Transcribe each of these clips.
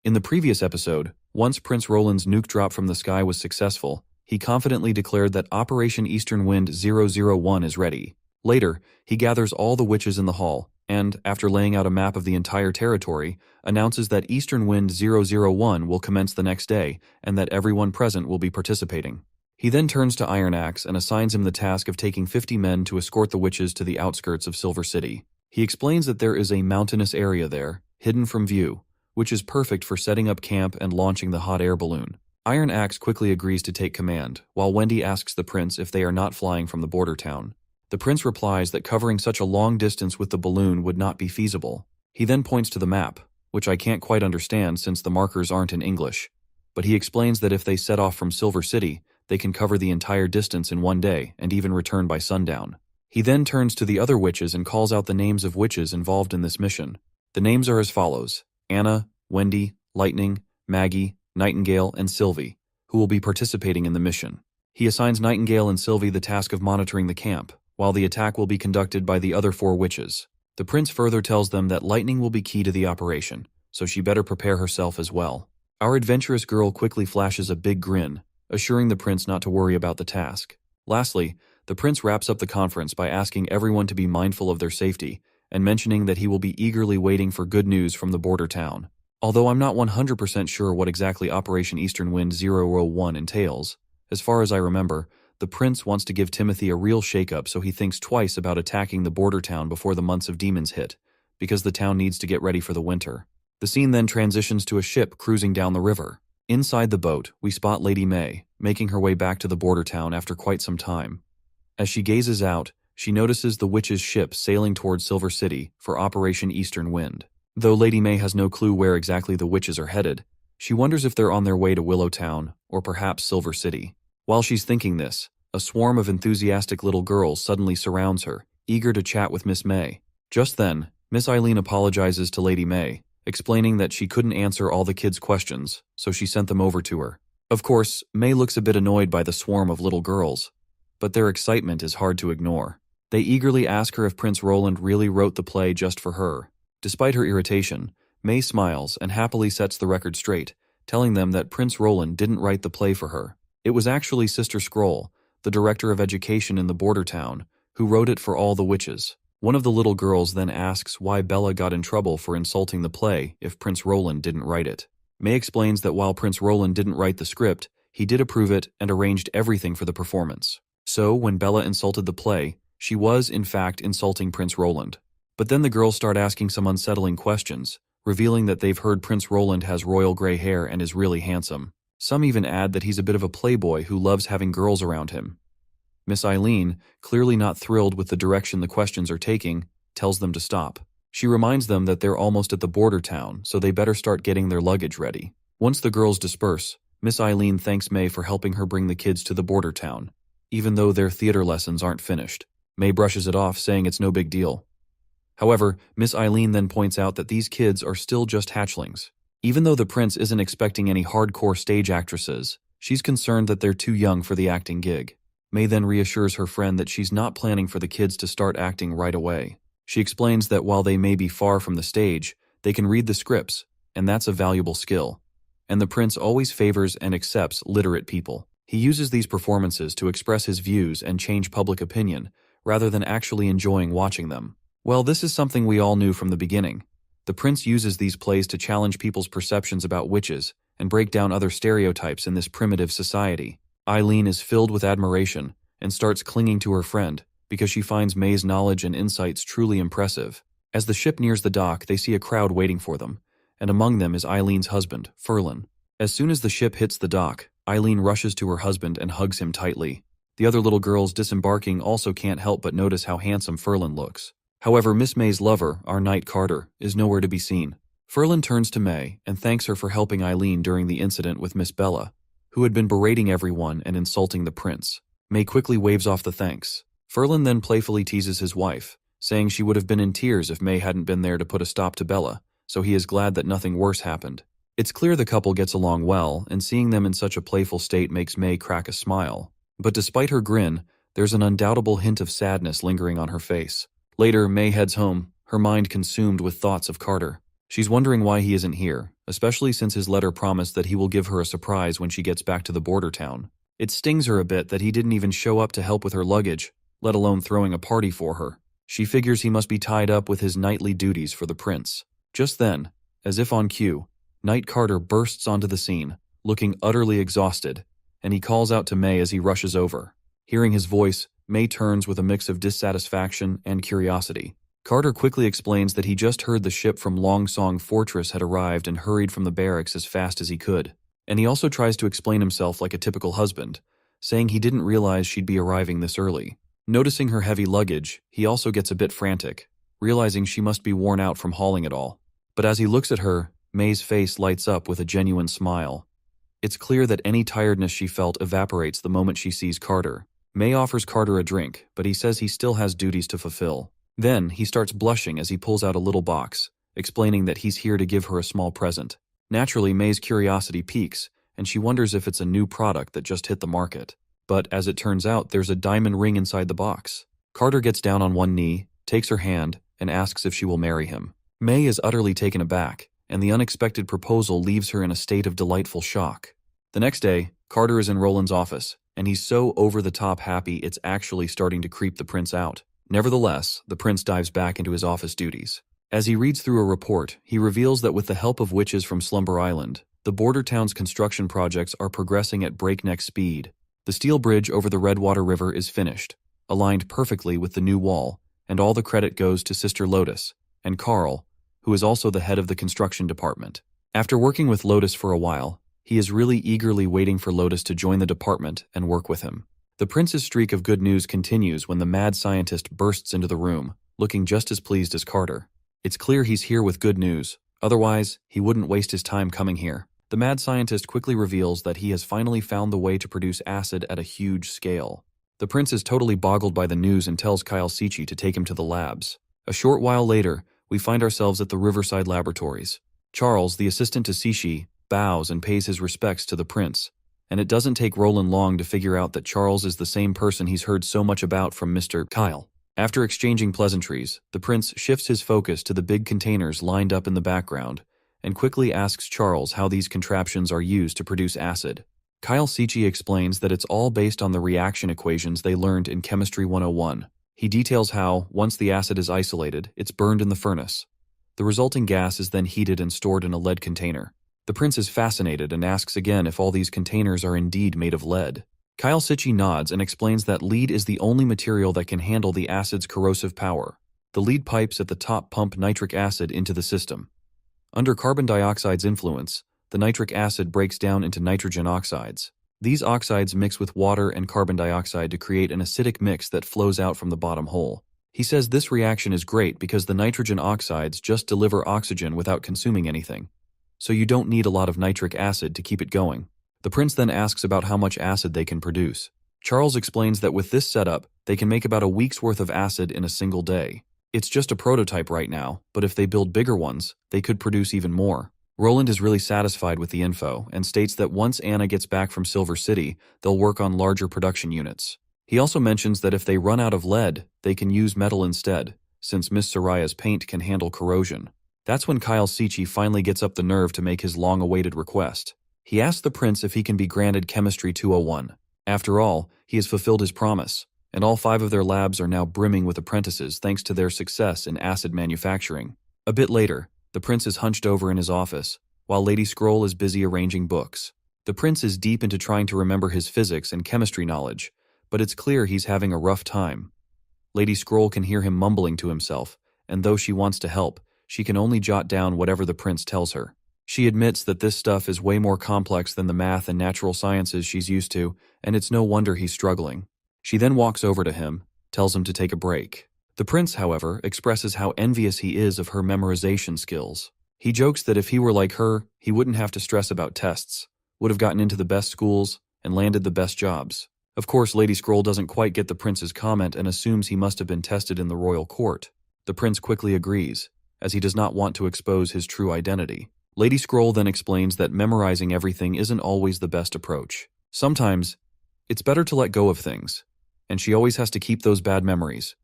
In the previous episode, once Prince Roland's nuke drop from the sky was successful, he confidently declared that Operation Eastern Wind 001 is ready. Later, he gathers all the witches in the hall, and, after laying out a map of the entire territory, announces that Eastern Wind 001 will commence the next day, and that everyone present will be participating. He then turns to Iron Axe and assigns him the task of taking 50 men to escort the witches to the outskirts of Silver City. He explains that there is a mountainous area there, hidden from view, which is perfect for setting up camp and launching the hot air balloon. Iron Axe quickly agrees to take command, while Wendy asks the prince if they are not flying from the border town. The prince replies that covering such a long distance with the balloon would not be feasible. He then points to the map, which I can't quite understand since the markers aren't in English. But he explains that if they set off from Silver City, they can cover the entire distance in one day and even return by sundown. He then turns to the other witches and calls out the names of witches involved in this mission. The names are as follows: Anna, Wendy, Lightning, Maggie, Nightingale, and Sylvie, who will be participating in the mission. He assigns Nightingale and Sylvie the task of monitoring the camp, while the attack will be conducted by the other 4 witches. The prince further tells them that lightning will be key to the operation, so she better prepare herself as well. Our adventurous girl quickly flashes a big grin, assuring the prince not to worry about the task. Lastly, the prince wraps up the conference by asking everyone to be mindful of their safety, and mentioning that he will be eagerly waiting for good news from the border town. Although I'm not 100% sure what exactly Operation Eastern Wind 001 entails, as far as I remember, the prince wants to give Timothy a real shakeup, so he thinks twice about attacking the border town before the months of demons hit, because the town needs to get ready for the winter. The scene then transitions to a ship cruising down the river. Inside the boat, we spot Lady May, making her way back to the border town after quite some time. As she gazes out, she notices the witches' ship sailing towards Silver City for Operation Eastern Wind. Though Lady May has no clue where exactly the witches are headed, she wonders if they're on their way to Willowtown or perhaps Silver City. While she's thinking this, a swarm of enthusiastic little girls suddenly surrounds her, eager to chat with Miss May. Just then, Miss Eileen apologizes to Lady May, explaining that she couldn't answer all the kids' questions, so she sent them over to her. Of course, May looks a bit annoyed by the swarm of little girls, but their excitement is hard to ignore. They eagerly ask her if Prince Roland really wrote the play just for her. Despite her irritation, May smiles and happily sets the record straight, telling them that Prince Roland didn't write the play for her. It was actually Sister Scroll, the director of education in the border town, who wrote it for all the witches. One of the little girls then asks why Bella got in trouble for insulting the play if Prince Roland didn't write it. May explains that while Prince Roland didn't write the script, he did approve it and arranged everything for the performance. So, when Bella insulted the play, she was, in fact, insulting Prince Roland. But then the girls start asking some unsettling questions, revealing that they've heard Prince Roland has royal gray hair and is really handsome. Some even add that he's a bit of a playboy who loves having girls around him. Miss Eileen, clearly not thrilled with the direction the questions are taking, tells them to stop. She reminds them that they're almost at the border town, so they better start getting their luggage ready. Once the girls disperse, Miss Eileen thanks May for helping her bring the kids to the border town, even though their theater lessons aren't finished. May brushes it off, saying it's no big deal. However, Miss Eileen then points out that these kids are still just hatchlings. Even though the prince isn't expecting any hardcore stage actresses, she's concerned that they're too young for the acting gig. May then reassures her friend that she's not planning for the kids to start acting right away. She explains that while they may be far from the stage, they can read the scripts, and that's a valuable skill. And the prince always favors and accepts literate people. He uses these performances to express his views and change public opinion, rather than actually enjoying watching them. Well, this is something we all knew from the beginning. The prince uses these plays to challenge people's perceptions about witches and break down other stereotypes in this primitive society. Eileen is filled with admiration and starts clinging to her friend because she finds May's knowledge and insights truly impressive. As the ship nears the dock, they see a crowd waiting for them, and among them is Eileen's husband, Ferlin. As soon as the ship hits the dock, Eileen rushes to her husband and hugs him tightly. The other little girls disembarking also can't help but notice how handsome Ferlin looks. However, Miss May's lover, our knight Carter, is nowhere to be seen. Ferlin turns to May and thanks her for helping Eileen during the incident with Miss Bella, who had been berating everyone and insulting the prince. May quickly waves off the thanks. Ferlin then playfully teases his wife, saying she would have been in tears if May hadn't been there to put a stop to Bella, so he is glad that nothing worse happened. It's clear the couple gets along well, and seeing them in such a playful state makes May crack a smile. But despite her grin, there's an undoubtable hint of sadness lingering on her face. Later, May heads home, her mind consumed with thoughts of Carter. She's wondering why he isn't here, especially since his letter promised that he will give her a surprise when she gets back to the border town. It stings her a bit that he didn't even show up to help with her luggage, let alone throwing a party for her. She figures he must be tied up with his nightly duties for the prince. Just then, as if on cue, Knight Carter bursts onto the scene, looking utterly exhausted, and he calls out to May as he rushes over. Hearing his voice, May turns with a mix of dissatisfaction and curiosity. Carter quickly explains that he just heard the ship from Long Song Fortress had arrived and hurried from the barracks as fast as he could. And he also tries to explain himself like a typical husband, saying he didn't realize she'd be arriving this early. Noticing her heavy luggage, he also gets a bit frantic, realizing she must be worn out from hauling it all. But as he looks at her, May's face lights up with a genuine smile. It's clear that any tiredness she felt evaporates the moment she sees Carter. May offers Carter a drink, but he says he still has duties to fulfill. Then, he starts blushing as he pulls out a little box, explaining that he's here to give her a small present. Naturally, May's curiosity piques, and she wonders if it's a new product that just hit the market. But, as it turns out, there's a diamond ring inside the box. Carter gets down on one knee, takes her hand, and asks if she will marry him. May is utterly taken aback, and the unexpected proposal leaves her in a state of delightful shock. The next day, Carter is in Roland's office, and he's so over-the-top happy it's actually starting to creep the prince out. Nevertheless, the prince dives back into his office duties. As he reads through a report, he reveals that with the help of witches from Slumber Island, the border town's construction projects are progressing at breakneck speed. The steel bridge over the Redwater River is finished, aligned perfectly with the new wall, and all the credit goes to Sister Lotus and Carl, who is also the head of the construction department. After working with Lotus for a while, he is really eagerly waiting for Lotus to join the department and work with him. The prince's streak of good news continues when the mad scientist bursts into the room, looking just as pleased as Carter. It's clear he's here with good news, otherwise, he wouldn't waste his time coming here. The mad scientist quickly reveals that he has finally found the way to produce acid at a huge scale. The prince is totally boggled by the news and tells Kyle Sichi to take him to the labs. A short while later, we find ourselves at the Riverside Laboratories. Charles, the assistant to Sichi, bows and pays his respects to the prince. And it doesn't take Roland long to figure out that Charles is the same person he's heard so much about from Mr. Kyle. After exchanging pleasantries, the prince shifts his focus to the big containers lined up in the background, and quickly asks Charles how these contraptions are used to produce acid. Kyle Sichi explains that it's all based on the reaction equations they learned in Chemistry 101. He details how, once the acid is isolated, it's burned in the furnace. The resulting gas is then heated and stored in a lead container. The prince is fascinated and asks again if all these containers are indeed made of lead. Kyle Sichi nods and explains that lead is the only material that can handle the acid's corrosive power. The lead pipes at the top pump nitric acid into the system. Under carbon dioxide's influence, the nitric acid breaks down into nitrogen oxides. These oxides mix with water and carbon dioxide to create an acidic mix that flows out from the bottom hole. He says this reaction is great because the nitrogen oxides just deliver oxygen without consuming anything, so you don't need a lot of nitric acid to keep it going. The prince then asks about how much acid they can produce. Charles explains that with this setup, they can make about a week's worth of acid in a single day. It's just a prototype right now, but if they build bigger ones, they could produce even more. Roland is really satisfied with the info and states that once Anna gets back from Silver City, they'll work on larger production units. He also mentions that if they run out of lead, they can use metal instead, since Miss Soraya's paint can handle corrosion. That's when Kyle Sichi finally gets up the nerve to make his long-awaited request. He asks the prince if he can be granted Chemistry 201. After all, he has fulfilled his promise, and all 5 of their labs are now brimming with apprentices thanks to their success in acid manufacturing. A bit later, the prince is hunched over in his office, while Lady Scroll is busy arranging books. The prince is deep into trying to remember his physics and chemistry knowledge, but it's clear he's having a rough time. Lady Scroll can hear him mumbling to himself, and though she wants to help, she can only jot down whatever the prince tells her. She admits that this stuff is way more complex than the math and natural sciences she's used to, and it's no wonder he's struggling. She then walks over to him, tells him to take a break. The prince, however, expresses how envious he is of her memorization skills. He jokes that if he were like her, he wouldn't have to stress about tests, would have gotten into the best schools, and landed the best jobs. Of course, Lady Scroll doesn't quite get the prince's comment and assumes he must have been tested in the royal court. The prince quickly agrees, as he does not want to expose his true identity. Lady Scroll then explains that memorizing everything isn't always the best approach. Sometimes, it's better to let go of things, and she always has to keep those bad memories,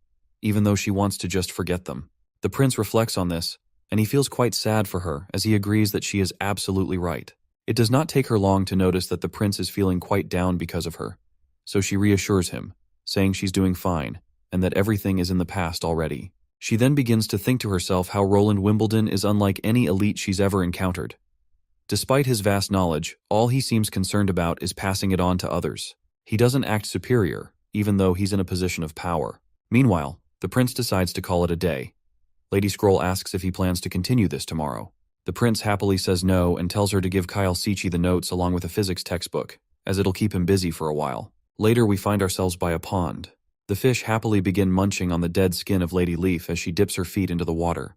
even though she wants to just forget them. The prince reflects on this, and he feels quite sad for her as he agrees that she is absolutely right. It does not take her long to notice that the prince is feeling quite down because of her, so she reassures him, saying she's doing fine, and that everything is in the past already. She then begins to think to herself how Roland Wimbledon is unlike any elite she's ever encountered. Despite his vast knowledge, all he seems concerned about is passing it on to others. He doesn't act superior, even though he's in a position of power. Meanwhile, the prince decides to call it a day. Lady Scroll asks if he plans to continue this tomorrow. The prince happily says no and tells her to give Kyle Sichi the notes along with a physics textbook, as it'll keep him busy for a while. Later we find ourselves by a pond. The fish happily begin munching on the dead skin of Lady Leaf as she dips her feet into the water.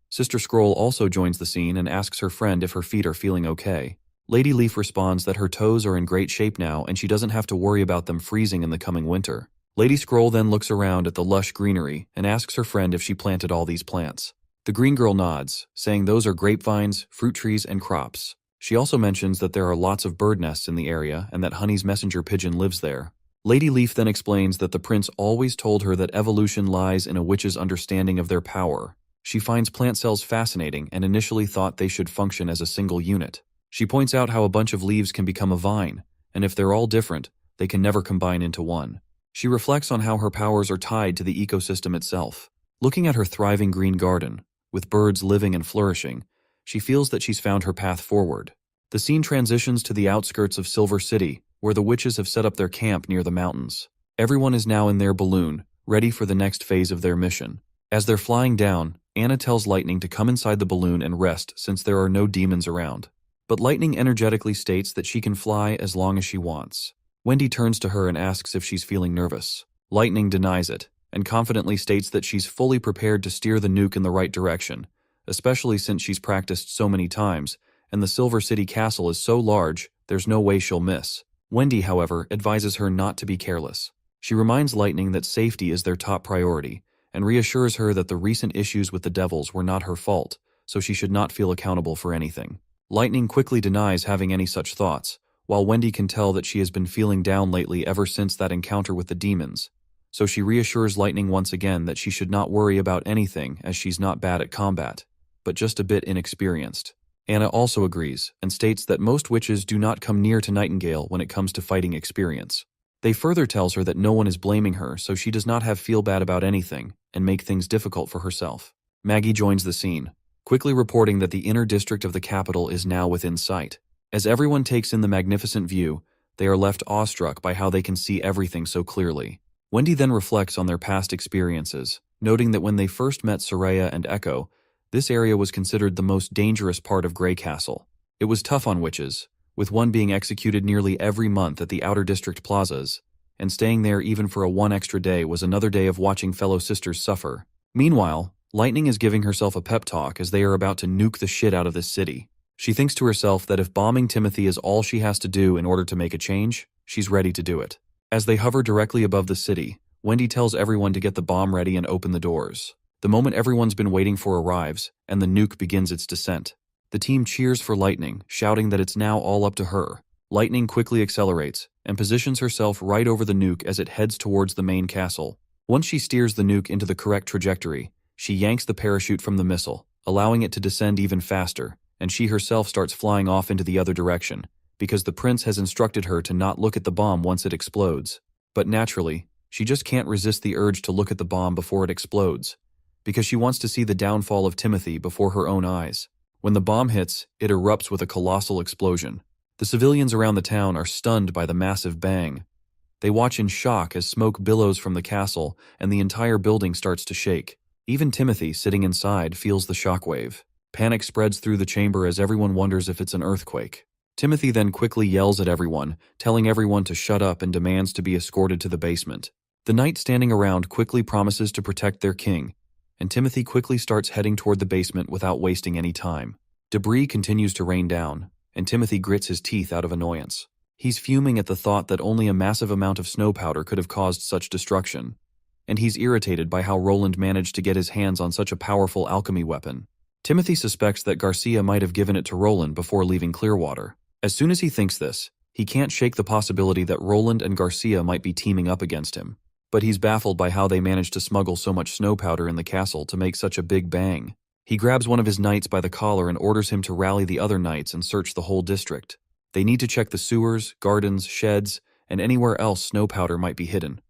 Sister Scroll also joins the scene and asks her friend if her feet are feeling okay. Lady Leaf responds that her toes are in great shape now and she doesn't have to worry about them freezing in the coming winter. Lady Scroll then looks around at the lush greenery and asks her friend if she planted all these plants. The green girl nods, saying those are grapevines, fruit trees, and crops. She also mentions that there are lots of bird nests in the area and that Honey's messenger pigeon lives there. Lady Leaf then explains that the prince always told her that evolution lies in a witch's understanding of their power. She finds plant cells fascinating and initially thought they should function as a single unit. She points out how a bunch of leaves can become a vine, and if they're all different, they can never combine into one. She reflects on how her powers are tied to the ecosystem itself. Looking at her thriving green garden, with birds living and flourishing, she feels that she's found her path forward. The scene transitions to the outskirts of Silver City, where the witches have set up their camp near the mountains. Everyone is now in their balloon, ready for the next phase of their mission. As they're flying down, Anna tells Lightning to come inside the balloon and rest since there are no demons around. But Lightning energetically states that she can fly as long as she wants. Wendy turns to her and asks if she's feeling nervous. Lightning denies it, and confidently states that she's fully prepared to steer the nuke in the right direction, especially since she's practiced so many times, and the Silver City castle is so large, there's no way she'll miss. Wendy, however, advises her not to be careless. She reminds Lightning that safety is their top priority, and reassures her that the recent issues with the devils were not her fault, so she should not feel accountable for anything. Lightning quickly denies having any such thoughts, while Wendy can tell that she has been feeling down lately ever since that encounter with the demons. So she reassures Lightning once again that she should not worry about anything as she's not bad at combat, but just a bit inexperienced. Anna also agrees and states that most witches do not come near to Nightingale when it comes to fighting experience. They further tells her that no one is blaming her, so she does not have feel bad about anything and make things difficult for herself. Maggie joins the scene, quickly reporting that the inner district of the capital is now within sight. As everyone takes in the magnificent view, they are left awestruck by how they can see everything so clearly. Wendy then reflects on their past experiences, noting that when they first met Soraya and Echo, this area was considered the most dangerous part of Grey Castle. It was tough on witches, with one being executed nearly every month at the Outer District plazas, and staying there even for one extra day was another day of watching fellow sisters suffer. Meanwhile, Lightning is giving herself a pep talk as they are about to nuke the shit out of this city. She thinks to herself that if bombing Timothy is all she has to do in order to make a change, she's ready to do it. As they hover directly above the city, Wendy tells everyone to get the bomb ready and open the doors. The moment everyone's been waiting for arrives, and the nuke begins its descent. The team cheers for Lightning, shouting that it's now all up to her. Lightning quickly accelerates, and positions herself right over the nuke as it heads towards the main castle. Once she steers the nuke into the correct trajectory, she yanks the parachute from the missile, allowing it to descend even faster, and she herself starts flying off into the other direction, because the prince has instructed her to not look at the bomb once it explodes. But naturally, she just can't resist the urge to look at the bomb before it explodes, because she wants to see the downfall of Timothy before her own eyes. When the bomb hits, it erupts with a colossal explosion. The civilians around the town are stunned by the massive bang. They watch in shock as smoke billows from the castle and the entire building starts to shake. Even Timothy, sitting inside, feels the shockwave. Panic spreads through the chamber as everyone wonders if it's an earthquake. Timothy then quickly yells at everyone, telling everyone to shut up and demands to be escorted to the basement. The knight standing around quickly promises to protect their king, and Timothy quickly starts heading toward the basement without wasting any time. Debris continues to rain down, and Timothy grits his teeth out of annoyance. He's fuming at the thought that only a massive amount of snow powder could have caused such destruction, and he's irritated by how Roland managed to get his hands on such a powerful alchemy weapon. Timothy suspects that Garcia might have given it to Roland before leaving Clearwater. As soon as he thinks this, he can't shake the possibility that Roland and Garcia might be teaming up against him. But he's baffled by how they managed to smuggle so much snow powder in the castle to make such a big bang. He grabs one of his knights by the collar and orders him to rally the other knights and search the whole district. They need to check the sewers, gardens, sheds, and anywhere else snow powder might be hidden.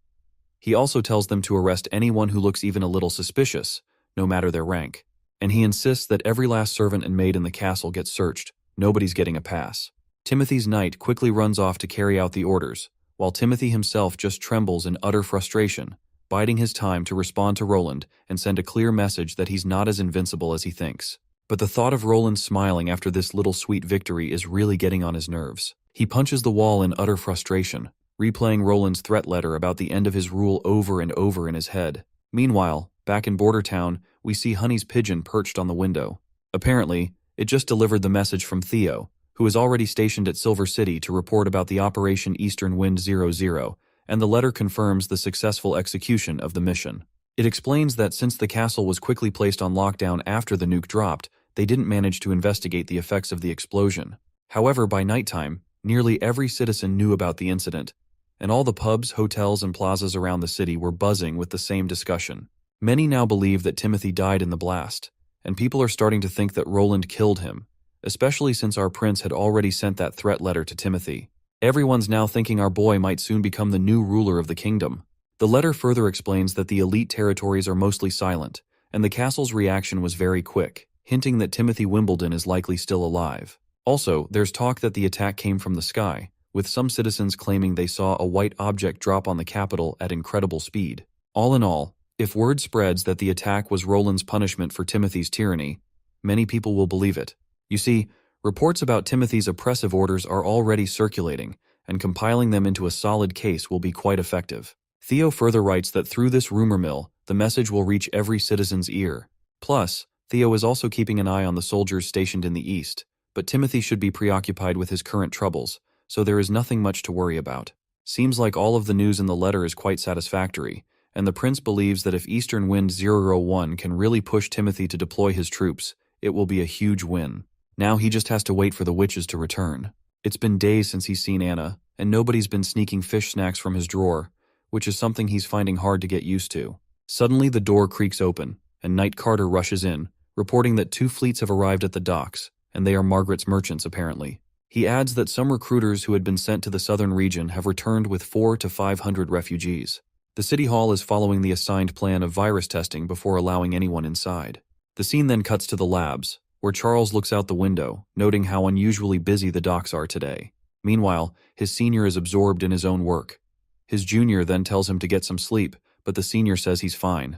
He also tells them to arrest anyone who looks even a little suspicious, no matter their rank. And he insists that every last servant and maid in the castle gets searched. Nobody's getting a pass. Timothy's knight quickly runs off to carry out the orders, while Timothy himself just trembles in utter frustration, biding his time to respond to Roland and send a clear message that he's not as invincible as he thinks. But the thought of Roland smiling after this little sweet victory is really getting on his nerves. He punches the wall in utter frustration, replaying Roland's threat letter about the end of his rule over and over in his head. Meanwhile, back in Border Town, we see Honey's pigeon perched on the window. Apparently, it just delivered the message from Theo, who is already stationed at Silver City to report about the Operation Eastern Wind 00, and the letter confirms the successful execution of the mission. It explains that since the castle was quickly placed on lockdown after the nuke dropped, they didn't manage to investigate the effects of the explosion. However, by nighttime, nearly every citizen knew about the incident, and all the pubs, hotels, and plazas around the city were buzzing with the same discussion. Many now believe that Timothy died in the blast, and people are starting to think that Roland killed him, especially since our prince had already sent that threat letter to Timothy. Everyone's now thinking our boy might soon become the new ruler of the kingdom. The letter further explains that the elite territories are mostly silent, and the castle's reaction was very quick, hinting that Timothy Wimbledon is likely still alive. Also, there's talk that the attack came from the sky, with some citizens claiming they saw a white object drop on the capital at incredible speed. All in all, if word spreads that the attack was Roland's punishment for Timothy's tyranny, many people will believe it. You see, reports about Timothy's oppressive orders are already circulating, and compiling them into a solid case will be quite effective. Theo further writes that through this rumor mill, the message will reach every citizen's ear. Plus, Theo is also keeping an eye on the soldiers stationed in the east, but Timothy should be preoccupied with his current troubles, so there is nothing much to worry about. Seems like all of the news in the letter is quite satisfactory, and the prince believes that if Eastern Wind 01 can really push Timothy to deploy his troops, it will be a huge win. Now he just has to wait for the witches to return. It's been days since he's seen Anna, and nobody's been sneaking fish snacks from his drawer, which is something he's finding hard to get used to. Suddenly the door creaks open, and Knight Carter rushes in, reporting that 2 fleets have arrived at the docks, and they are Margaret's merchants apparently. He adds that some recruiters who had been sent to the southern region have returned with 400 to 500 refugees. The city hall is following the assigned plan of virus testing before allowing anyone inside. The scene then cuts to the labs, where Charles looks out the window, noting how unusually busy the docks are today. Meanwhile, his senior is absorbed in his own work. His junior then tells him to get some sleep, but the senior says he's fine.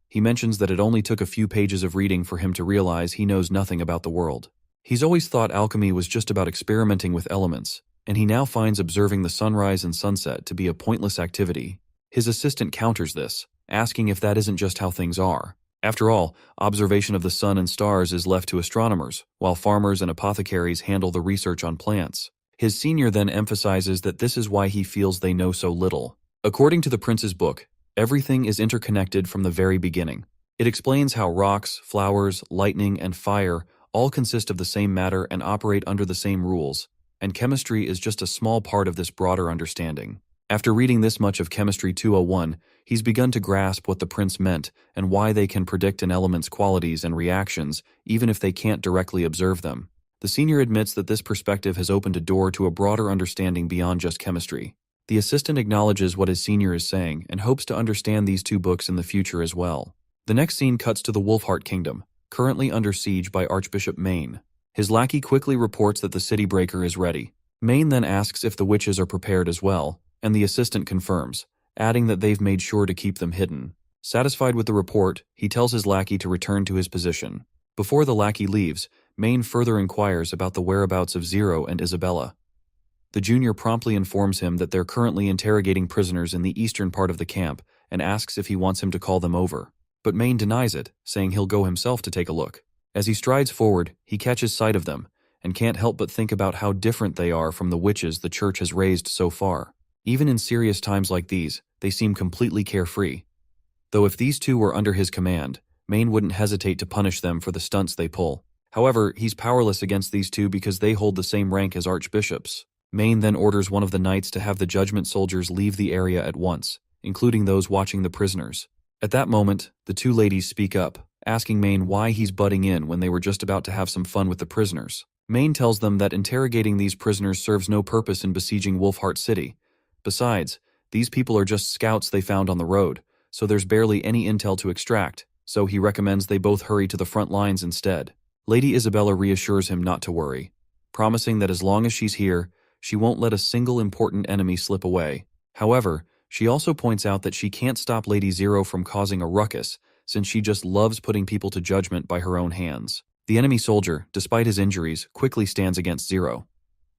He mentions that it only took a few pages of reading for him to realize he knows nothing about the world. He's always thought alchemy was just about experimenting with elements, and he now finds observing the sunrise and sunset to be a pointless activity. His assistant counters this, asking if that isn't just how things are. After all, observation of the sun and stars is left to astronomers, while farmers and apothecaries handle the research on plants. His senior then emphasizes that this is why he feels they know so little. According to the prince's book, everything is interconnected from the very beginning. It explains how rocks, flowers, lightning, and fire all consist of the same matter and operate under the same rules, and chemistry is just a small part of this broader understanding. After reading this much of Chemistry 201, he's begun to grasp what the prince meant and why they can predict an element's qualities and reactions even if they can't directly observe them. The senior admits that this perspective has opened a door to a broader understanding beyond just chemistry. The assistant acknowledges what his senior is saying and hopes to understand these 2 books in the future as well. The next scene cuts to the Wolfheart Kingdom, currently under siege by Archbishop Maine. His lackey quickly reports that the city breaker is ready. Maine then asks if the witches are prepared as well, and the assistant confirms, adding that they've made sure to keep them hidden. Satisfied with the report, he tells his lackey to return to his position. Before the lackey leaves, Maine further inquires about the whereabouts of Zero and Isabella. The junior promptly informs him that they're currently interrogating prisoners in the eastern part of the camp and asks if he wants him to call them over. But Maine denies it, saying he'll go himself to take a look. As he strides forward, he catches sight of them, and can't help but think about how different they are from the witches the church has raised so far. Even in serious times like these, they seem completely carefree. Though if these 2 were under his command, Maine wouldn't hesitate to punish them for the stunts they pull. However, he's powerless against these 2 because they hold the same rank as archbishops. Maine then orders one of the knights to have the judgment soldiers leave the area at once, including those watching the prisoners. At that moment, the 2 ladies speak up, asking Main why he's butting in when they were just about to have some fun with the prisoners. Main tells them that interrogating these prisoners serves no purpose in besieging Wolfheart City. Besides, these people are just scouts they found on the road, so there's barely any intel to extract, so he recommends they both hurry to the front lines instead. Lady Isabella reassures him not to worry, promising that as long as she's here, she won't let a single important enemy slip away. However, she also points out that she can't stop Lady Zero from causing a ruckus, since she just loves putting people to judgment by her own hands. The enemy soldier, despite his injuries, quickly stands against Zero.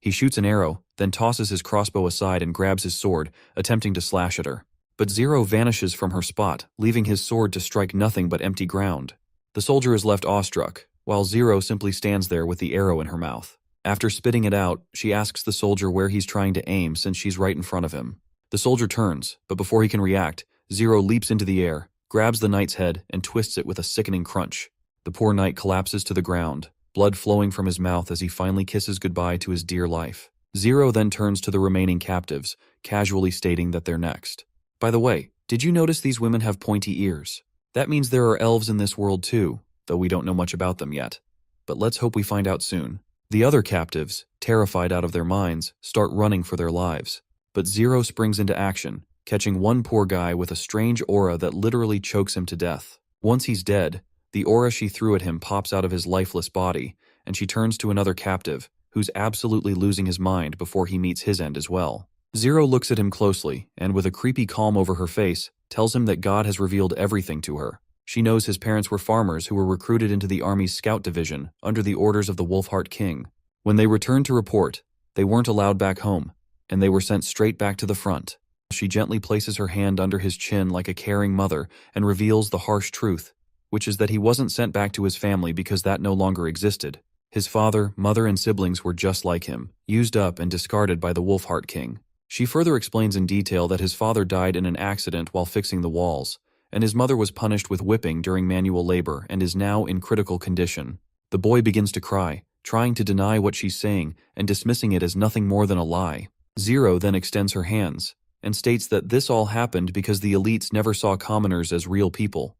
He shoots an arrow, then tosses his crossbow aside and grabs his sword, attempting to slash at her. But Zero vanishes from her spot, leaving his sword to strike nothing but empty ground. The soldier is left awestruck, while Zero simply stands there with the arrow in her mouth. After spitting it out, she asks the soldier where he's trying to aim since she's right in front of him. The soldier turns, but before he can react, Zero leaps into the air, grabs the knight's head, and twists it with a sickening crunch. The poor knight collapses to the ground, blood flowing from his mouth as he finally kisses goodbye to his dear life. Zero then turns to the remaining captives, casually stating that they're next. By the way, did you notice these women have pointy ears? That means there are elves in this world too, though we don't know much about them yet. But let's hope we find out soon. The other captives, terrified out of their minds, start running for their lives. But Zero springs into action, catching one poor guy with a strange aura that literally chokes him to death. Once he's dead, the aura she threw at him pops out of his lifeless body, and she turns to another captive, who's absolutely losing his mind before he meets his end as well. Zero looks at him closely, and with a creepy calm over her face, tells him that God has revealed everything to her. She knows his parents were farmers who were recruited into the army's scout division under the orders of the Wolfheart King. When they returned to report, they weren't allowed back home, and they were sent straight back to the front. She gently places her hand under his chin like a caring mother and reveals the harsh truth, which is that he wasn't sent back to his family because that no longer existed. His father, mother, and siblings were just like him, used up and discarded by the Wolfheart King. She further explains in detail that his father died in an accident while fixing the walls, and his mother was punished with whipping during manual labor and is now in critical condition. The boy begins to cry, trying to deny what she's saying and dismissing it as nothing more than a lie. Zero then extends her hands and states that this all happened because the elites never saw commoners as real people.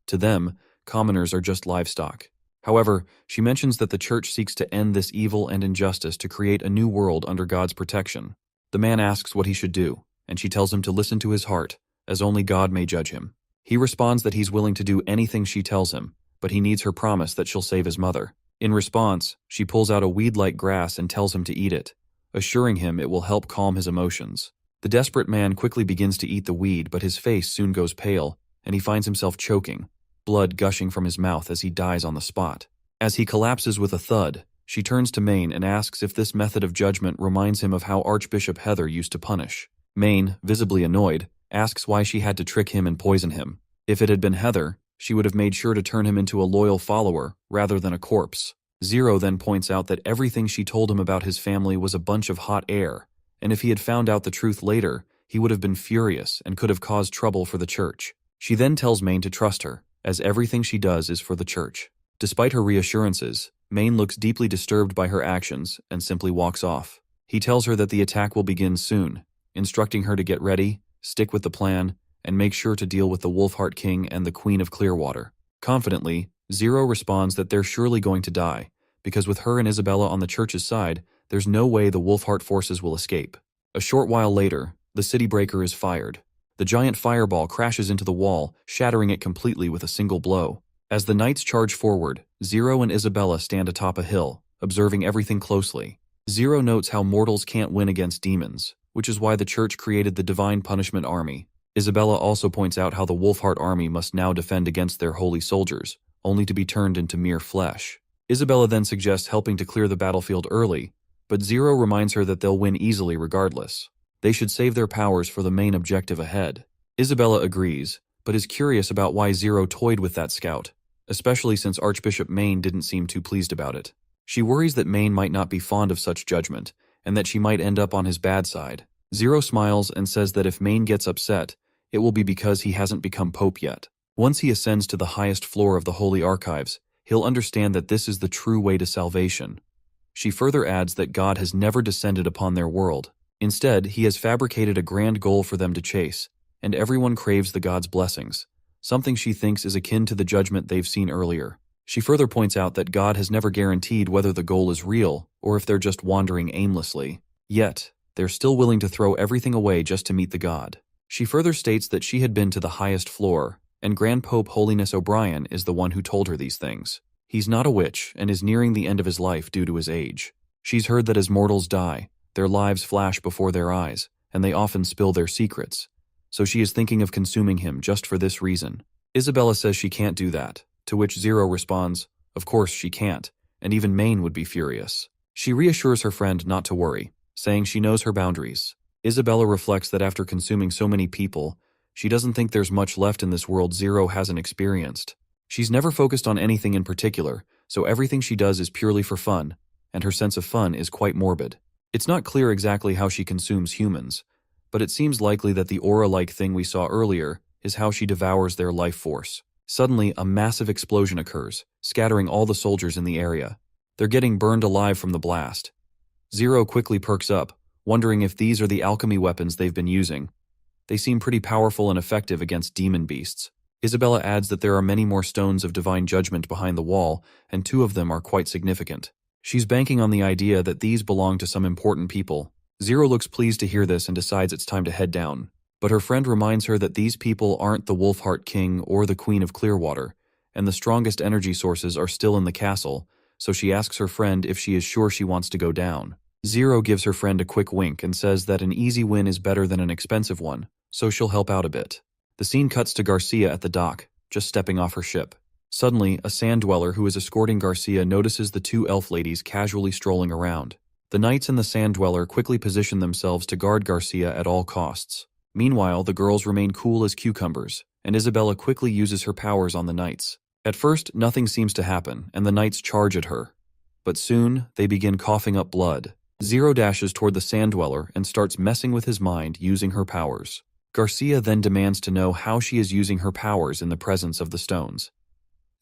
To them, commoners are just livestock. However, she mentions that the church seeks to end this evil and injustice to create a new world under God's protection. The man asks what he should do, and she tells him to listen to his heart, as only God may judge him. He responds that he's willing to do anything she tells him, but he needs her promise that she'll save his mother. In response, she pulls out a weed-like grass and tells him to eat it, assuring him it will help calm his emotions. The desperate man quickly begins to eat the weed, but his face soon goes pale, and he finds himself choking, blood gushing from his mouth as he dies on the spot. As he collapses with a thud, she turns to Main and asks if this method of judgment reminds him of how Archbishop Heather used to punish. Main, visibly annoyed, asks why she had to trick him and poison him. If it had been Heather, she would have made sure to turn him into a loyal follower rather than a corpse. Zero then points out that everything she told him about his family was a bunch of hot air, and if he had found out the truth later, he would have been furious and could have caused trouble for the church. She then tells Main to trust her, as everything she does is for the church. Despite her reassurances, Main looks deeply disturbed by her actions and simply walks off. He tells her that the attack will begin soon, instructing her to get ready, stick with the plan, and make sure to deal with the Wolfheart King and the Queen of Clearwater. Confidently, Zero responds that they're surely going to die, because with her and Isabella on the church's side, there's no way the Wolfheart forces will escape. A short while later, the city breaker is fired. The giant fireball crashes into the wall, shattering it completely with a single blow. As the knights charge forward, Zero and Isabella stand atop a hill, observing everything closely. Zero notes how mortals can't win against demons, which is why the church created the Divine Punishment Army. Isabella also points out how the Wolfheart army must now defend against their holy soldiers, only to be turned into mere flesh. Isabella then suggests helping to clear the battlefield early, but Zero reminds her that they'll win easily regardless. They should save their powers for the main objective ahead. Isabella agrees, but is curious about why Zero toyed with that scout, especially since Archbishop Main didn't seem too pleased about it. She worries that Main might not be fond of such judgment, and that she might end up on his bad side. Zero smiles and says that if Main gets upset, it will be because he hasn't become Pope yet. Once he ascends to the highest floor of the Holy Archives, he'll understand that this is the true way to salvation. She further adds that God has never descended upon their world. Instead, he has fabricated a grand goal for them to chase, and everyone craves the God's blessings. something she thinks is akin to the judgment they've seen earlier. She further points out that God has never guaranteed whether the goal is real or if they're just wandering aimlessly. Yet, they're still willing to throw everything away just to meet the God. She further states that she had been to the highest floor, and Grand Pope Holiness O'Brien is the one who told her these things. He's not a witch and is nearing the end of his life due to his age. She's heard that as mortals die, their lives flash before their eyes, and they often spill their secrets. So she is thinking of consuming him just for this reason. Isabella says she can't do that, to which Zero responds, of course she can't, and even Maine would be furious. She reassures her friend not to worry, saying she knows her boundaries. Isabella reflects that after consuming so many people, she doesn't think there's much left in this world Zero hasn't experienced. She's never focused on anything in particular, so everything she does is purely for fun, and her sense of fun is quite morbid. It's not clear exactly how she consumes humans, but it seems likely that the aura-like thing we saw earlier is how she devours their life force. Suddenly, a massive explosion occurs, scattering all the soldiers in the area. They're getting burned alive from the blast. Zero quickly perks up, wondering if these are the alchemy weapons they've been using. They seem pretty powerful and effective against demon beasts. Isabella adds that there are many more stones of divine judgment behind the wall, and 2 of them are quite significant. She's banking on the idea that these belong to some important people. Zero looks pleased to hear this and decides it's time to head down. But her friend reminds her that these people aren't the Wolfheart King or the Queen of Clearwater, and the strongest energy sources are still in the castle, so she asks her friend if she is sure she wants to go down. Zero gives her friend a quick wink and says that an easy win is better than an expensive one, so she'll help out a bit. The scene cuts to Garcia at the dock, just stepping off her ship. Suddenly, a sand dweller who is escorting Garcia notices the 2 elf ladies casually strolling around. The knights and the sand dweller quickly position themselves to guard Garcia at all costs. Meanwhile, the girls remain cool as cucumbers, and Isabella quickly uses her powers on the knights. At first, nothing seems to happen, and the knights charge at her. But soon, they begin coughing up blood. Zero dashes toward the sand dweller and starts messing with his mind using her powers. Garcia then demands to know how she is using her powers in the presence of the stones.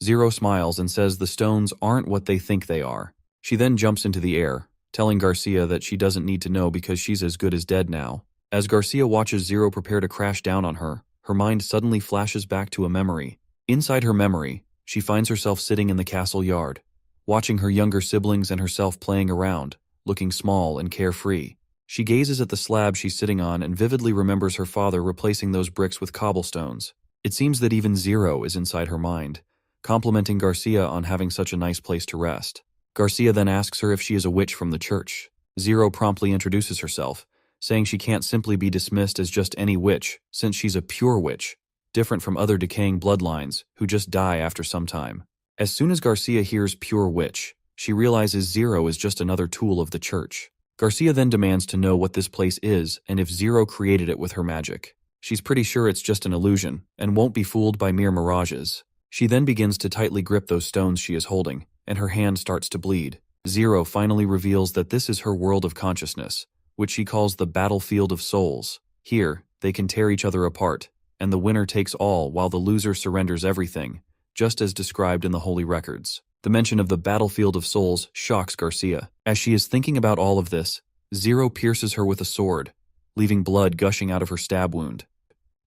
Zero smiles and says the stones aren't what they think they are. She then jumps into the air, telling Garcia that she doesn't need to know because she's as good as dead now. As Garcia watches Zero prepare to crash down on her, her mind suddenly flashes back to a memory. Inside her memory, she finds herself sitting in the castle yard, watching her younger siblings and herself playing around, looking small and carefree. She gazes at the slab she's sitting on and vividly remembers her father replacing those bricks with cobblestones. It seems that even Zero is inside her mind, complimenting Garcia on having such a nice place to rest. Garcia then asks her if she is a witch from the church. Zero promptly introduces herself, saying she can't simply be dismissed as just any witch, since she's a pure witch, different from other decaying bloodlines who just die after some time. As soon as Garcia hears pure witch, she realizes Zero is just another tool of the church. Garcia then demands to know what this place is and if Zero created it with her magic. She's pretty sure it's just an illusion and won't be fooled by mere mirages. She then begins to tightly grip those stones she is holding, and her hand starts to bleed. Zero finally reveals that this is her world of consciousness, which she calls the battlefield of souls. Here, they can tear each other apart, and the winner takes all while the loser surrenders everything, just as described in the Holy Records. The mention of the battlefield of souls shocks Garcia. As she is thinking about all of this, Zero pierces her with a sword, leaving blood gushing out of her stab wound.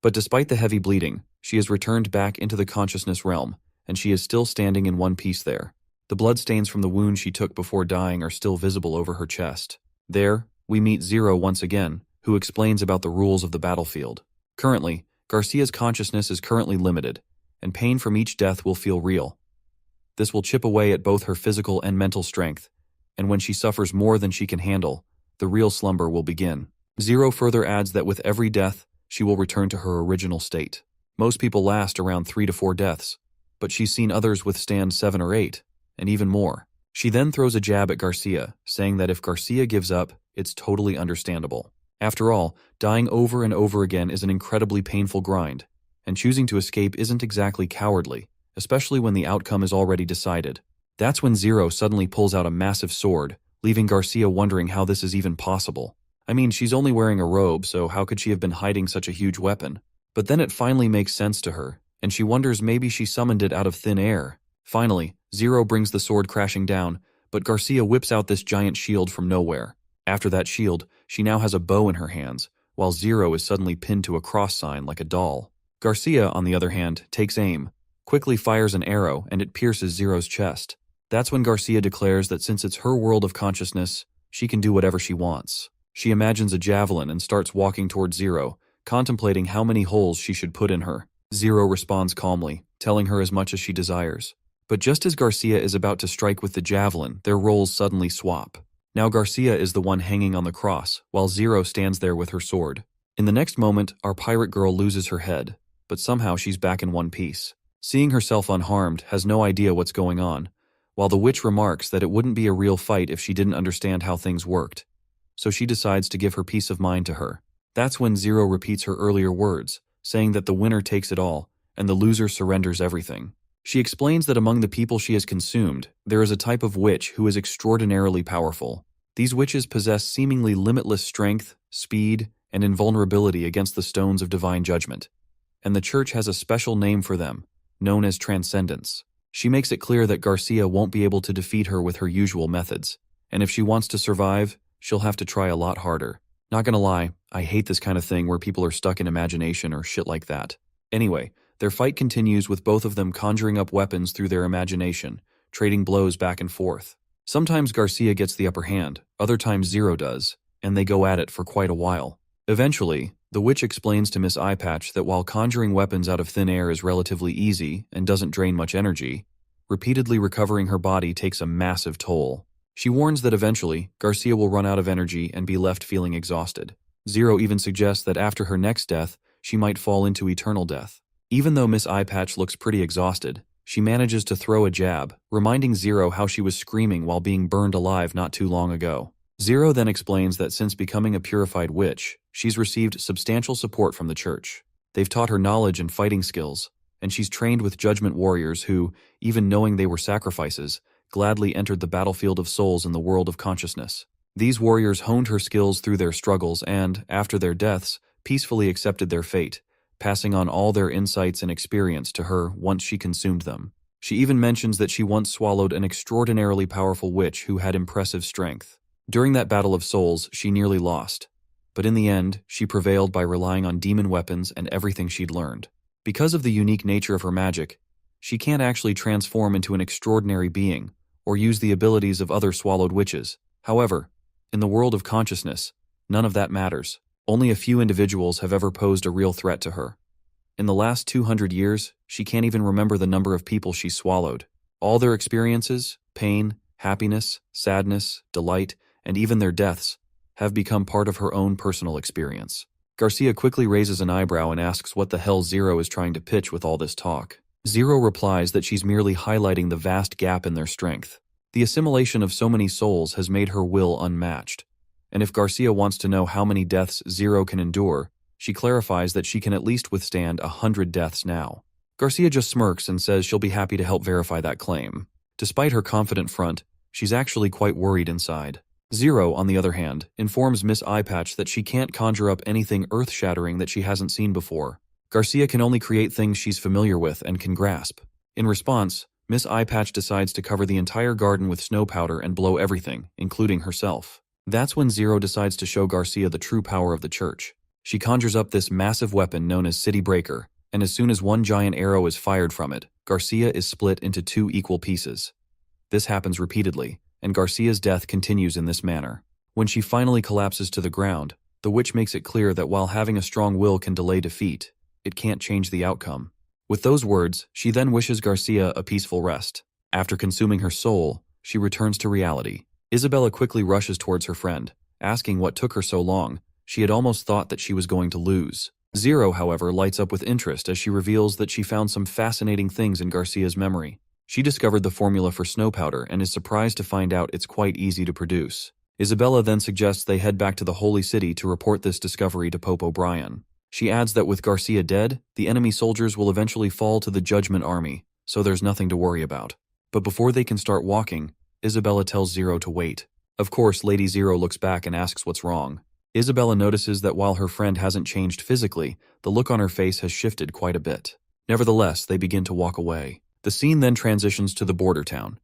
But despite the heavy bleeding, she is returned back into the consciousness realm, and she is still standing in one piece there. The bloodstains from the wound she took before dying are still visible over her chest. There, we meet Zero once again, who explains about the rules of the battlefield. Currently, Garcia's consciousness is currently limited, and pain from each death will feel real. This will chip away at both her physical and mental strength, and when she suffers more than she can handle, the real slumber will begin. Zero further adds that with every death, she will return to her original state. Most people last around 3 to 4 deaths, but she's seen others withstand 7 or 8, and even more. She then throws a jab at Garcia, saying that if Garcia gives up, it's totally understandable. After all, dying over and over again is an incredibly painful grind, and choosing to escape isn't exactly cowardly, especially when the outcome is already decided. That's when Zero suddenly pulls out a massive sword, leaving Garcia wondering how this is even possible. I mean, she's only wearing a robe, so how could she have been hiding such a huge weapon? But then it finally makes sense to her, and she wonders maybe she summoned it out of thin air. Finally, Zero brings the sword crashing down, but Garcia whips out this giant shield from nowhere. After that shield, she now has a bow in her hands, while Zero is suddenly pinned to a cross sign like a doll. Garcia, on the other hand, takes aim, quickly fires an arrow, and it pierces Zero's chest. That's when Garcia declares that since it's her world of consciousness, she can do whatever she wants. She imagines a javelin and starts walking towards Zero, contemplating how many holes she should put in her. Zero responds calmly, telling her as much as she desires. But just as Garcia is about to strike with the javelin, their roles suddenly swap. Now Garcia is the one hanging on the cross, while Zero stands there with her sword. In the next moment, our pirate girl loses her head, but somehow she's back in one piece. Seeing herself unharmed, has no idea what's going on, while the witch remarks that it wouldn't be a real fight if she didn't understand how things worked. So she decides to give her peace of mind to her. That's when Zero repeats her earlier words, saying that the winner takes it all, and the loser surrenders everything. She explains that among the people she has consumed, there is a type of witch who is extraordinarily powerful. These witches possess seemingly limitless strength, speed, and invulnerability against the stones of divine judgment. And the church has a special name for them, known as transcendence. She makes it clear that Garcia won't be able to defeat her with her usual methods, and if she wants to survive, she'll have to try a lot harder. Not gonna lie, I hate this kind of thing where people are stuck in imagination or shit like that. Anyway, their fight continues with both of them conjuring up weapons through their imagination, trading blows back and forth. Sometimes Garcia gets the upper hand, other times Zero does, and they go at it for quite a while. Eventually, the witch explains to Miss Eyepatch that while conjuring weapons out of thin air is relatively easy and doesn't drain much energy, repeatedly recovering her body takes a massive toll. She warns that eventually, Garcia will run out of energy and be left feeling exhausted. Zero even suggests that after her next death, she might fall into eternal death. Even though Miss Eyepatch looks pretty exhausted, she manages to throw a jab, reminding Zero how she was screaming while being burned alive not too long ago. Zero then explains that since becoming a purified witch, she's received substantial support from the church. They've taught her knowledge and fighting skills, and she's trained with judgment warriors who, even knowing they were sacrifices, gladly entered the battlefield of souls in the world of consciousness. These warriors honed her skills through their struggles and, after their deaths, peacefully accepted their fate, passing on all their insights and experience to her once she consumed them. She even mentions that she once swallowed an extraordinarily powerful witch who had impressive strength. During that battle of souls, she nearly lost, but in the end, she prevailed by relying on demon weapons and everything she'd learned. Because of the unique nature of her magic, she can't actually transform into an extraordinary being or use the abilities of other swallowed witches. However, in the world of consciousness, none of that matters. Only a few individuals have ever posed a real threat to her. In the last 200 years, she can't even remember the number of people she swallowed. All their experiences, pain, happiness, sadness, delight, and even their deaths, have become part of her own personal experience. Garcia quickly raises an eyebrow and asks what the hell Zero is trying to pitch with all this talk. Zero replies that she's merely highlighting the vast gap in their strength. The assimilation of so many souls has made her will unmatched, and if Garcia wants to know how many deaths Zero can endure, she clarifies that she can at least withstand 100 deaths now. Garcia just smirks and says she'll be happy to help verify that claim. Despite her confident front, she's actually quite worried inside. Zero, on the other hand, informs Miss Eyepatch that she can't conjure up anything earth-shattering that she hasn't seen before. Garcia can only create things she's familiar with and can grasp. In response, Miss Eyepatch decides to cover the entire garden with snow powder and blow everything, including herself. That's when Zero decides to show Garcia the true power of the church. She conjures up this massive weapon known as City Breaker, and as soon as one giant arrow is fired from it, Garcia is split into 2 equal pieces. This happens repeatedly, and Garcia's death continues in this manner. When she finally collapses to the ground, the witch makes it clear that while having a strong will can delay defeat, it can't change the outcome. With those words, she then wishes Garcia a peaceful rest. After consuming her soul, she returns to reality. Isabella quickly rushes towards her friend, asking what took her so long. She had almost thought that she was going to lose. Zero, however, lights up with interest as she reveals that she found some fascinating things in Garcia's memory. She discovered the formula for snow powder and is surprised to find out it's quite easy to produce. Isabella then suggests they head back to the Holy City to report this discovery to Pope O'Brien. She adds that with Garcia dead, the enemy soldiers will eventually fall to the Judgment Army, so there's nothing to worry about. But before they can start walking, Isabella tells Zero to wait. Of course, Lady Zero looks back and asks what's wrong. Isabella notices that while her friend hasn't changed physically, the look on her face has shifted quite a bit. Nevertheless, they begin to walk away. The scene then transitions to the border town,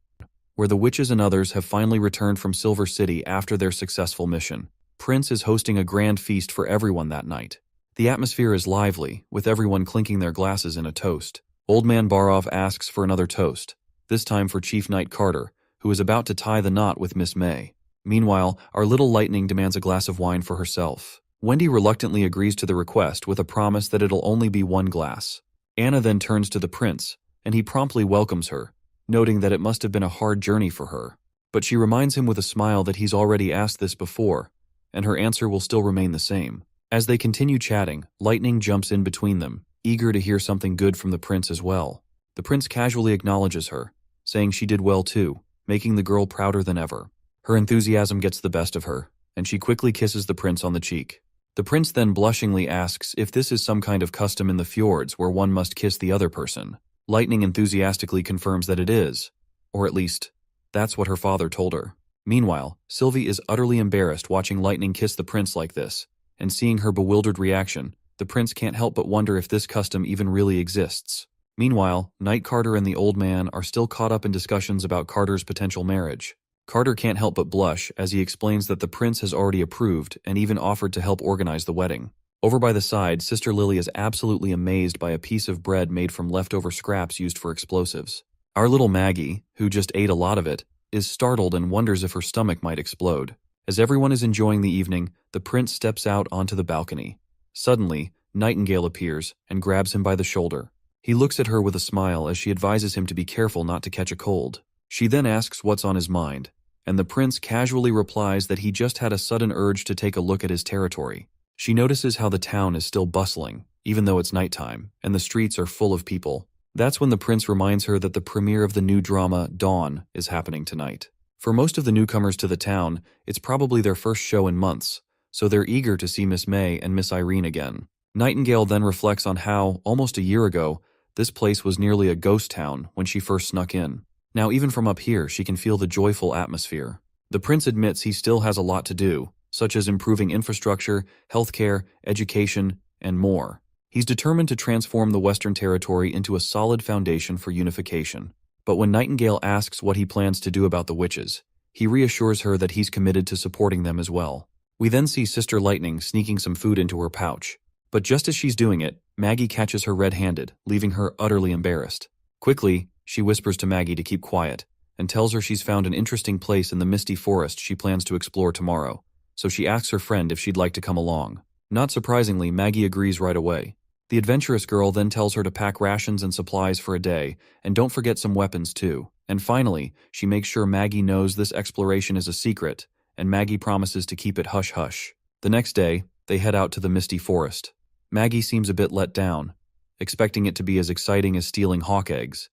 where the witches and others have finally returned from Silver City after their successful mission. Prince is hosting a grand feast for everyone that night. The atmosphere is lively, with everyone clinking their glasses in a toast. Old Man Barov asks for another toast, this time for Chief Knight Carter, who is about to tie the knot with Miss May. Meanwhile, our little Lightning demands a glass of wine for herself. Wendy reluctantly agrees to the request with a promise that it'll only be one glass. Anna then turns to the prince, and he promptly welcomes her, noting that it must have been a hard journey for her. But she reminds him with a smile that he's already asked this before, and her answer will still remain the same. As they continue chatting, Lightning jumps in between them, eager to hear something good from the prince as well. The prince casually acknowledges her, saying she did well too, making the girl prouder than ever. Her enthusiasm gets the best of her, and she quickly kisses the prince on the cheek. The prince then blushingly asks if this is some kind of custom in the fjords where one must kiss the other person. Lightning enthusiastically confirms that it is, or at least, that's what her father told her. Meanwhile, Sylvie is utterly embarrassed watching Lightning kiss the prince like this, and seeing her bewildered reaction, the prince can't help but wonder if this custom even really exists. Meanwhile, Knight Carter and the old man are still caught up in discussions about Carter's potential marriage. Carter can't help but blush as he explains that the prince has already approved and even offered to help organize the wedding. Over by the side, Sister Lily is absolutely amazed by a piece of bread made from leftover scraps used for explosives. Our little Maggie, who just ate a lot of it, is startled and wonders if her stomach might explode. As everyone is enjoying the evening, the prince steps out onto the balcony. Suddenly, Nightingale appears and grabs him by the shoulder. He looks at her with a smile as she advises him to be careful not to catch a cold. She then asks what's on his mind, and the prince casually replies that he just had a sudden urge to take a look at his territory. She notices how the town is still bustling, even though it's nighttime, and the streets are full of people. That's when the prince reminds her that the premiere of the new drama, Dawn, is happening tonight. For most of the newcomers to the town, it's probably their first show in months, so they're eager to see Miss May and Miss Irene again. Nightingale then reflects on how, almost a year ago, this place was nearly a ghost town when she first snuck in. Now even from up here, she can feel the joyful atmosphere. The prince admits he still has a lot to do, such as improving infrastructure, healthcare, education, and more. He's determined to transform the Western Territory into a solid foundation for unification. But when Nightingale asks what he plans to do about the witches, he reassures her that he's committed to supporting them as well. We then see Sister Lightning sneaking some food into her pouch. But just as she's doing it, Maggie catches her red-handed, leaving her utterly embarrassed. Quickly, she whispers to Maggie to keep quiet, and tells her she's found an interesting place in the misty forest she plans to explore tomorrow, so she asks her friend if she'd like to come along. Not surprisingly, Maggie agrees right away. The adventurous girl then tells her to pack rations and supplies for a day, and don't forget some weapons too. And finally, she makes sure Maggie knows this exploration is a secret, and Maggie promises to keep it hush-hush. The next day, they head out to the misty forest. Maggie seems a bit let down, expecting it to be as exciting as stealing hawk eggs.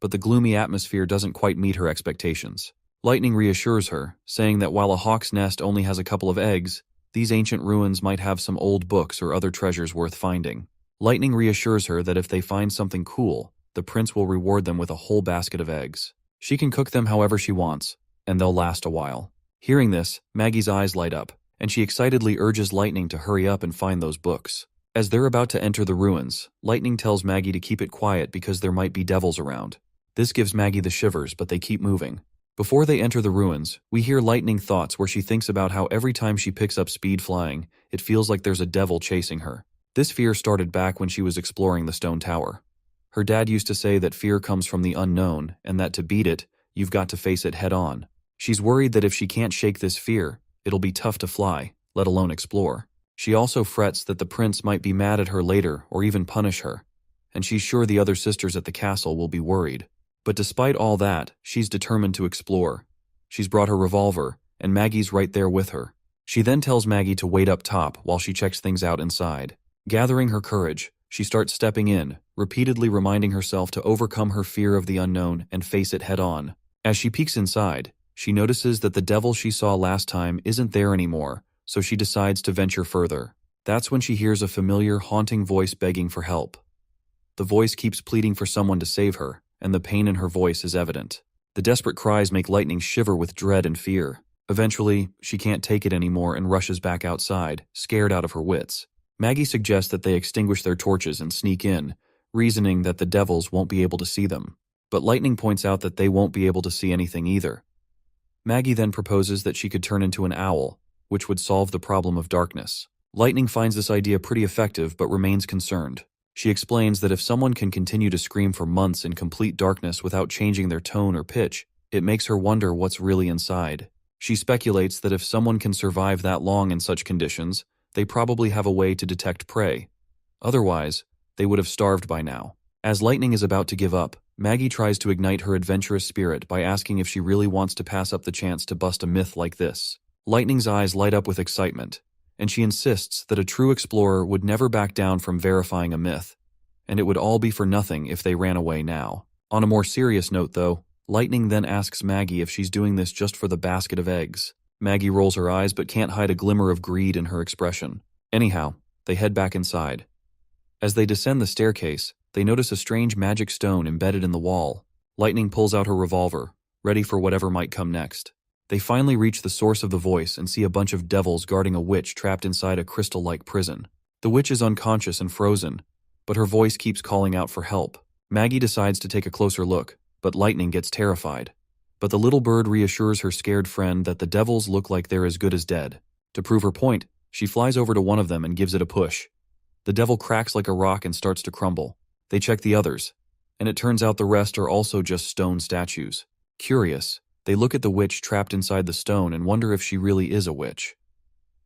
But the gloomy atmosphere doesn't quite meet her expectations. Lightning reassures her, saying that while a hawk's nest only has a couple of eggs, these ancient ruins might have some old books or other treasures worth finding. Lightning reassures her that if they find something cool, the prince will reward them with a whole basket of eggs. She can cook them however she wants, and they'll last a while. Hearing this, Maggie's eyes light up, and she excitedly urges Lightning to hurry up and find those books. As they're about to enter the ruins, Lightning tells Maggie to keep it quiet because there might be devils around. This gives Maggie the shivers, but they keep moving. Before they enter the ruins, we hear Lightning thoughts where she thinks about how every time she picks up speed flying, it feels like there's a devil chasing her. This fear started back when she was exploring the stone tower. Her dad used to say that fear comes from the unknown, and that to beat it, you've got to face it head on. She's worried that if she can't shake this fear, it'll be tough to fly, let alone explore. She also frets that the prince might be mad at her later or even punish her, and she's sure the other sisters at the castle will be worried. But despite all that, she's determined to explore. She's brought her revolver, and Maggie's right there with her. She then tells Maggie to wait up top while she checks things out inside. Gathering her courage, she starts stepping in, repeatedly reminding herself to overcome her fear of the unknown and face it head on. As she peeks inside, she notices that the devil she saw last time isn't there anymore, so she decides to venture further. That's when she hears a familiar, haunting voice begging for help. The voice keeps pleading for someone to save her, and the pain in her voice is evident. The desperate cries make Lightning shiver with dread and fear. Eventually, she can't take it anymore and rushes back outside, scared out of her wits. Maggie suggests that they extinguish their torches and sneak in, reasoning that the devils won't be able to see them. But Lightning points out that they won't be able to see anything either. Maggie then proposes that she could turn into an owl, which would solve the problem of darkness. Lightning finds this idea pretty effective but remains concerned. She explains that if someone can continue to scream for months in complete darkness without changing their tone or pitch, it makes her wonder what's really inside. She speculates that if someone can survive that long in such conditions, they probably have a way to detect prey. Otherwise, they would have starved by now. As Lightning is about to give up, Maggie tries to ignite her adventurous spirit by asking if she really wants to pass up the chance to bust a myth like this. Lightning's eyes light up with excitement, and she insists that a true explorer would never back down from verifying a myth, and it would all be for nothing if they ran away now. On a more serious note, though, Lightning then asks Maggie if she's doing this just for the basket of eggs. Maggie rolls her eyes but can't hide a glimmer of greed in her expression. Anyhow, they head back inside. As they descend the staircase, they notice a strange magic stone embedded in the wall. Lightning pulls out her revolver, ready for whatever might come next. They finally reach the source of the voice and see a bunch of devils guarding a witch trapped inside a crystal-like prison. The witch is unconscious and frozen, but her voice keeps calling out for help. Maggie decides to take a closer look, but Lightning gets terrified. But the little bird reassures her scared friend that the devils look like they're as good as dead. To prove her point, she flies over to one of them and gives it a push. The devil cracks like a rock and starts to crumble. They check the others, and it turns out the rest are also just stone statues. Curious, they look at the witch trapped inside the stone and wonder if she really is a witch.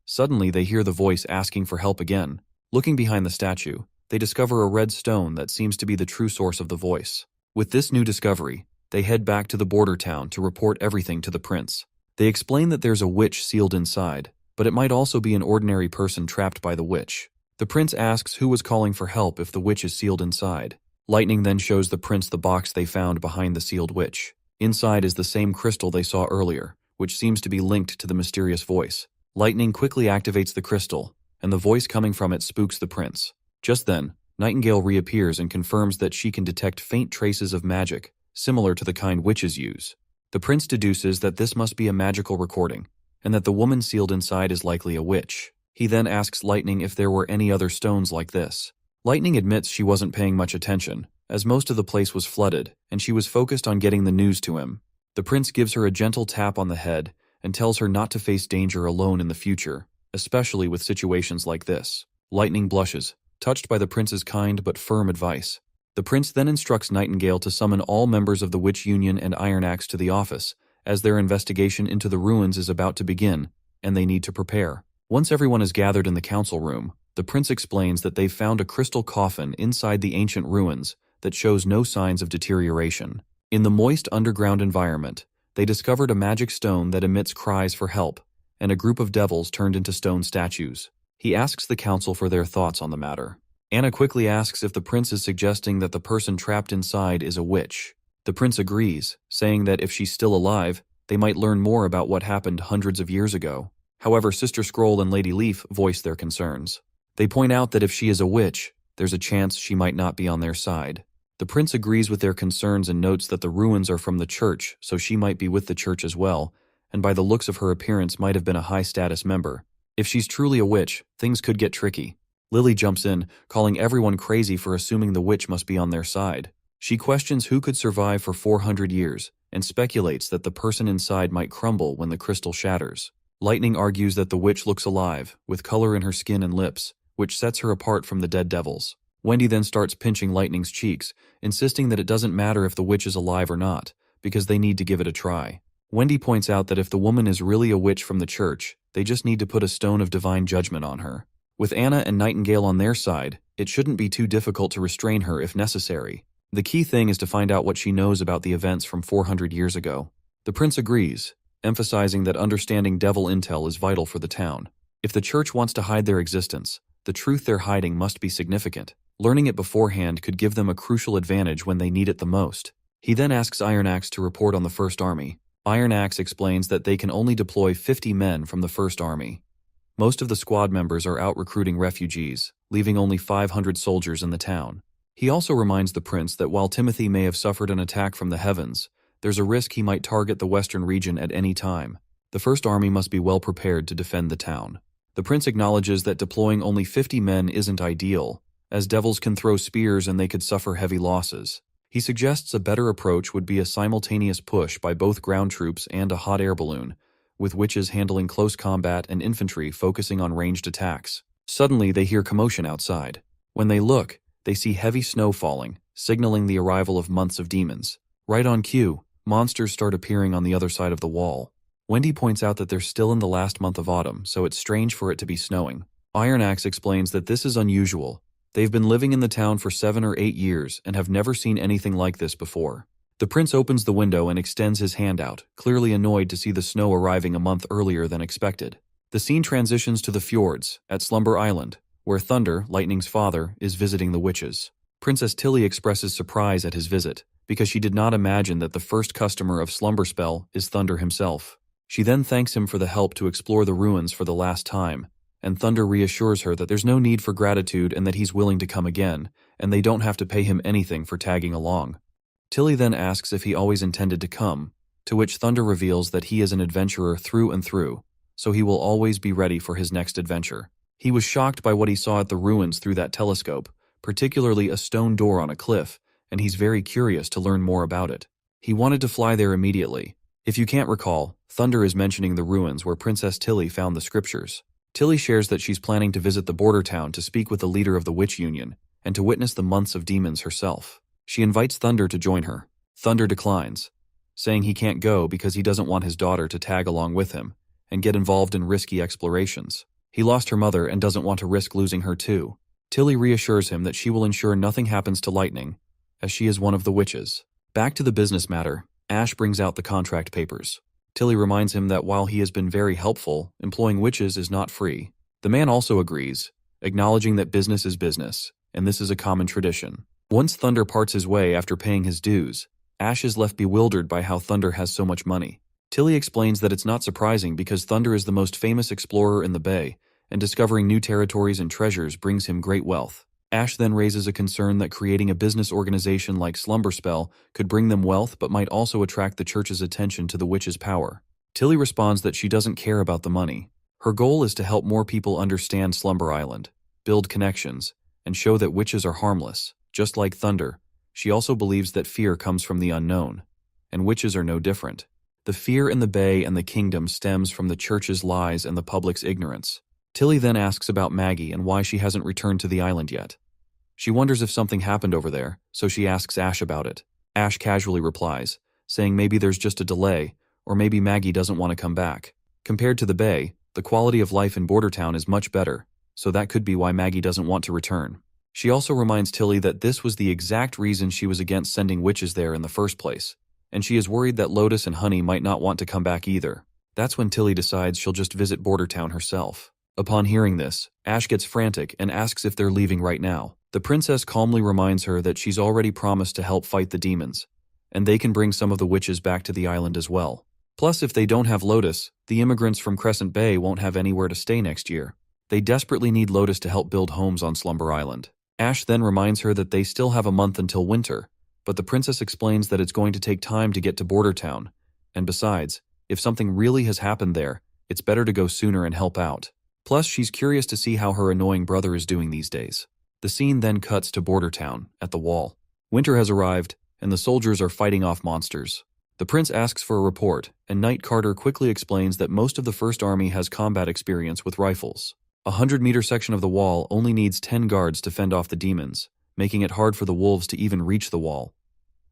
Suddenly, they hear the voice asking for help again. Looking behind the statue, they discover a red stone that seems to be the true source of the voice. With this new discovery, they head back to the border town to report everything to the prince. They explain that there's a witch sealed inside, but it might also be an ordinary person trapped by the witch. The prince asks who was calling for help if the witch is sealed inside. Lightning then shows the prince the box they found behind the sealed witch. Inside is the same crystal they saw earlier, which seems to be linked to the mysterious voice. Lightning quickly activates the crystal, and the voice coming from it spooks the prince. Just then, Nightingale reappears and confirms that she can detect faint traces of magic, similar to the kind witches use. The prince deduces that this must be a magical recording, and that the woman sealed inside is likely a witch. He then asks Lightning if there were any other stones like this. Lightning admits she wasn't paying much attention, as most of the place was flooded, and she was focused on getting the news to him. The prince gives her a gentle tap on the head and tells her not to face danger alone in the future, especially with situations like this. Lightning blushes, touched by the prince's kind but firm advice. The prince then instructs Nightingale to summon all members of the Witch Union and Iron Axe to the office, as their investigation into the ruins is about to begin, and they need to prepare. Once everyone is gathered in the council room, the prince explains that they've found a crystal coffin inside the ancient ruins that shows no signs of deterioration. In the moist underground environment, they discovered a magic stone that emits cries for help, and a group of devils turned into stone statues. He asks the council for their thoughts on the matter. Anna quickly asks if the prince is suggesting that the person trapped inside is a witch. The prince agrees, saying that if she's still alive, they might learn more about what happened hundreds of years ago. However, Sister Scroll and Lady Leaf voice their concerns. They point out that if she is a witch, there's a chance she might not be on their side. The prince agrees with their concerns and notes that the ruins are from the church, so she might be with the church as well, and by the looks of her appearance might have been a high-status member. If she's truly a witch, things could get tricky. Lily jumps in, calling everyone crazy for assuming the witch must be on their side. She questions who could survive for 400 years, and speculates that the person inside might crumble when the crystal shatters. Lightning argues that the witch looks alive, with color in her skin and lips, which sets her apart from the dead devils. Wendy then starts pinching Lightning's cheeks, insisting that it doesn't matter if the witch is alive or not, because they need to give it a try. Wendy points out that if the woman is really a witch from the church, they just need to put a stone of divine judgment on her. With Anna and Nightingale on their side, it shouldn't be too difficult to restrain her if necessary. The key thing is to find out what she knows about the events from 400 years ago. The prince agrees, emphasizing that understanding devil intel is vital for the town. If the church wants to hide their existence, the truth they're hiding must be significant. Learning it beforehand could give them a crucial advantage when they need it the most. He then asks Iron Axe to report on the First Army. Iron Axe explains that they can only deploy 50 men from the First Army. Most of the squad members are out recruiting refugees, leaving only 500 soldiers in the town. He also reminds the prince that while Timothy may have suffered an attack from the heavens, there's a risk he might target the western region at any time. The First Army must be well prepared to defend the town. The prince acknowledges that deploying only 50 men isn't ideal, as devils can throw spears and they could suffer heavy losses. He suggests a better approach would be a simultaneous push by both ground troops and a hot air balloon, with witches handling close combat and infantry focusing on ranged attacks. Suddenly, they hear commotion outside. When they look, they see heavy snow falling, signaling the arrival of months of demons. Right on cue, monsters start appearing on the other side of the wall. Wendy points out that they're still in the last month of autumn, so it's strange for it to be snowing. Iron Axe explains that this is unusual. They've been living in the town for 7 or 8 years and have never seen anything like this before. The prince opens the window and extends his hand out, clearly annoyed to see the snow arriving a month earlier than expected. The scene transitions to the fjords, at Slumber Island, where Thunder, Lightning's father, is visiting the witches. Princess Tilly expresses surprise at his visit, because she did not imagine that the first customer of Slumberspell is Thunder himself. She then thanks him for the help to explore the ruins for the last time, and Thunder reassures her that there's no need for gratitude and that he's willing to come again, and they don't have to pay him anything for tagging along. Tilly then asks if he always intended to come, to which Thunder reveals that he is an adventurer through and through, so he will always be ready for his next adventure. He was shocked by what he saw at the ruins through that telescope, particularly a stone door on a cliff, and he's very curious to learn more about it. He wanted to fly there immediately. If you can't recall, Thunder is mentioning the ruins where Princess Tilly found the scriptures. Tilly shares that she's planning to visit the border town to speak with the leader of the Witch Union, and to witness the months of demons herself. She invites Thunder to join her. Thunder declines, saying he can't go because he doesn't want his daughter to tag along with him and get involved in risky explorations. He lost her mother and doesn't want to risk losing her too. Tilly reassures him that she will ensure nothing happens to Lightning, as she is one of the witches. Back to the business matter, Ash brings out the contract papers. Tilly reminds him that while he has been very helpful, employing witches is not free. The man also agrees, acknowledging that business is business, and this is a common tradition. Once Thunder parts his way after paying his dues, Ash is left bewildered by how Thunder has so much money. Tilly explains that it's not surprising because Thunder is the most famous explorer in the Bay, and discovering new territories and treasures brings him great wealth. Ash then raises a concern that creating a business organization like Slumberspell could bring them wealth but might also attract the church's attention to the witch's power. Tilly responds that she doesn't care about the money. Her goal is to help more people understand Slumber Island, build connections, and show that witches are harmless. Just like Thunder, she also believes that fear comes from the unknown, and witches are no different. The fear in the Bay and the kingdom stems from the church's lies and the public's ignorance. Tilly then asks about Maggie and why she hasn't returned to the island yet. She wonders if something happened over there, so she asks Ash about it. Ash casually replies, saying maybe there's just a delay, or maybe Maggie doesn't want to come back. Compared to the Bay, the quality of life in Bordertown is much better, so that could be why Maggie doesn't want to return. She also reminds Tilly that this was the exact reason she was against sending witches there in the first place, and she is worried that Lotus and Honey might not want to come back either. That's when Tilly decides she'll just visit Bordertown herself. Upon hearing this, Ash gets frantic and asks if they're leaving right now. The princess calmly reminds her that she's already promised to help fight the demons, and they can bring some of the witches back to the island as well. Plus, if they don't have Lotus, the immigrants from Crescent Bay won't have anywhere to stay next year. They desperately need Lotus to help build homes on Slumber Island. Ash then reminds her that they still have a month until winter, but the princess explains that it's going to take time to get to Bordertown, and besides, if something really has happened there, it's better to go sooner and help out. Plus, she's curious to see how her annoying brother is doing these days. The scene then cuts to Bordertown, at the wall. Winter has arrived, and the soldiers are fighting off monsters. The prince asks for a report, and Knight Carter quickly explains that most of the First Army has combat experience with rifles. A 100-meter section of the wall only needs 10 guards to fend off the demons, making it hard for the wolves to even reach the wall.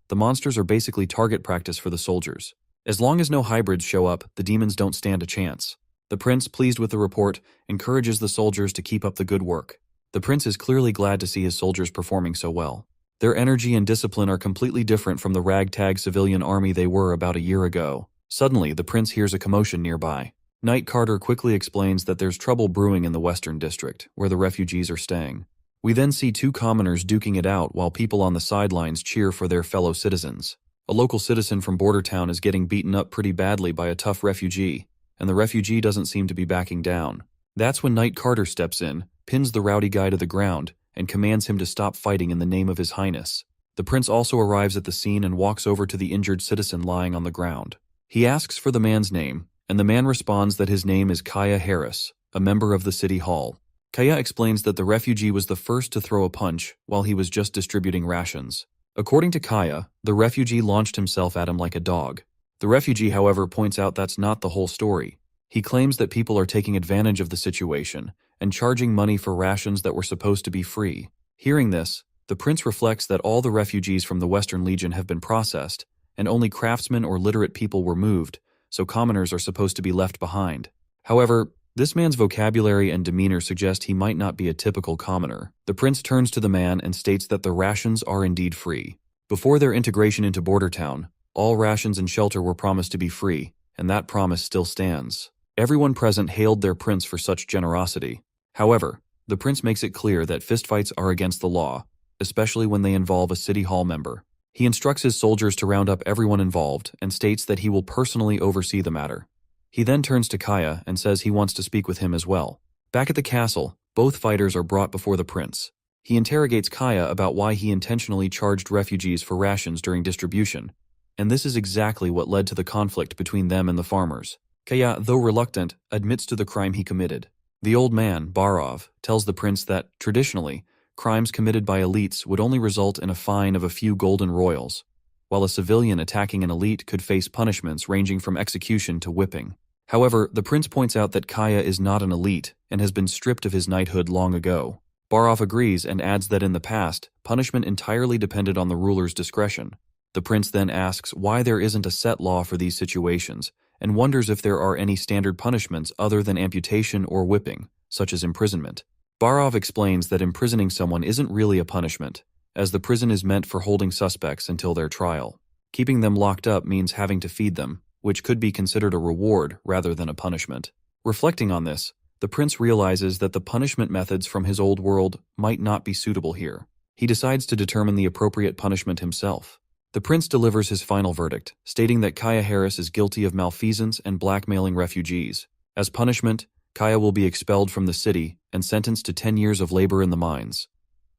The monsters are basically target practice for the soldiers. As long as no hybrids show up, the demons don't stand a chance. The prince, pleased with the report, encourages the soldiers to keep up the good work. The prince is clearly glad to see his soldiers performing so well. Their energy and discipline are completely different from the ragtag civilian army they were about a year ago. Suddenly, the prince hears a commotion nearby. Knight Carter quickly explains that there's trouble brewing in the Western District, where the refugees are staying. We then see two commoners duking it out while people on the sidelines cheer for their fellow citizens. A local citizen from Bordertown is getting beaten up pretty badly by a tough refugee, and the refugee doesn't seem to be backing down. That's when Knight Carter steps in, pins the rowdy guy to the ground, and commands him to stop fighting in the name of His Highness. The prince also arrives at the scene and walks over to the injured citizen lying on the ground. He asks for the man's name, and the man responds that his name is Kaya Harris, a member of the city hall. Kaya explains that the refugee was the first to throw a punch while he was just distributing rations. According to Kaya, the refugee launched himself at him like a dog. The refugee, however, points out that's not the whole story. He claims that people are taking advantage of the situation and charging money for rations that were supposed to be free. Hearing this, the prince reflects that all the refugees from the Western Legion have been processed, and only craftsmen or literate people were moved, so commoners are supposed to be left behind. However, this man's vocabulary and demeanor suggest he might not be a typical commoner. The prince turns to the man and states that the rations are indeed free. Before their integration into Border Town, all rations and shelter were promised to be free, and that promise still stands. Everyone present hailed their prince for such generosity. However, the prince makes it clear that fistfights are against the law, especially when they involve a city hall member. He instructs his soldiers to round up everyone involved and states that he will personally oversee the matter. He then turns to Kaya and says he wants to speak with him as well. Back at the castle, both fighters are brought before the prince. He interrogates Kaya about why he intentionally charged refugees for rations during distribution, and this is exactly what led to the conflict between them and the farmers. Kaya, though reluctant, admits to the crime he committed. The old man, Barov, tells the prince that, traditionally, crimes committed by elites would only result in a fine of a few golden royals, while a civilian attacking an elite could face punishments ranging from execution to whipping. However, the prince points out that Kaya is not an elite and has been stripped of his knighthood long ago. Barov agrees and adds that in the past, punishment entirely depended on the ruler's discretion. The prince then asks why there isn't a set law for these situations, and wonders if there are any standard punishments other than amputation or whipping, such as imprisonment. Barov explains that imprisoning someone isn't really a punishment, as the prison is meant for holding suspects until their trial. Keeping them locked up means having to feed them, which could be considered a reward rather than a punishment. Reflecting on this, the prince realizes that the punishment methods from his old world might not be suitable here. He decides to determine the appropriate punishment himself. The prince delivers his final verdict, stating that Kaya Harris is guilty of malfeasance and blackmailing refugees. As punishment, Kaya will be expelled from the city and sentenced to 10 years of labor in the mines.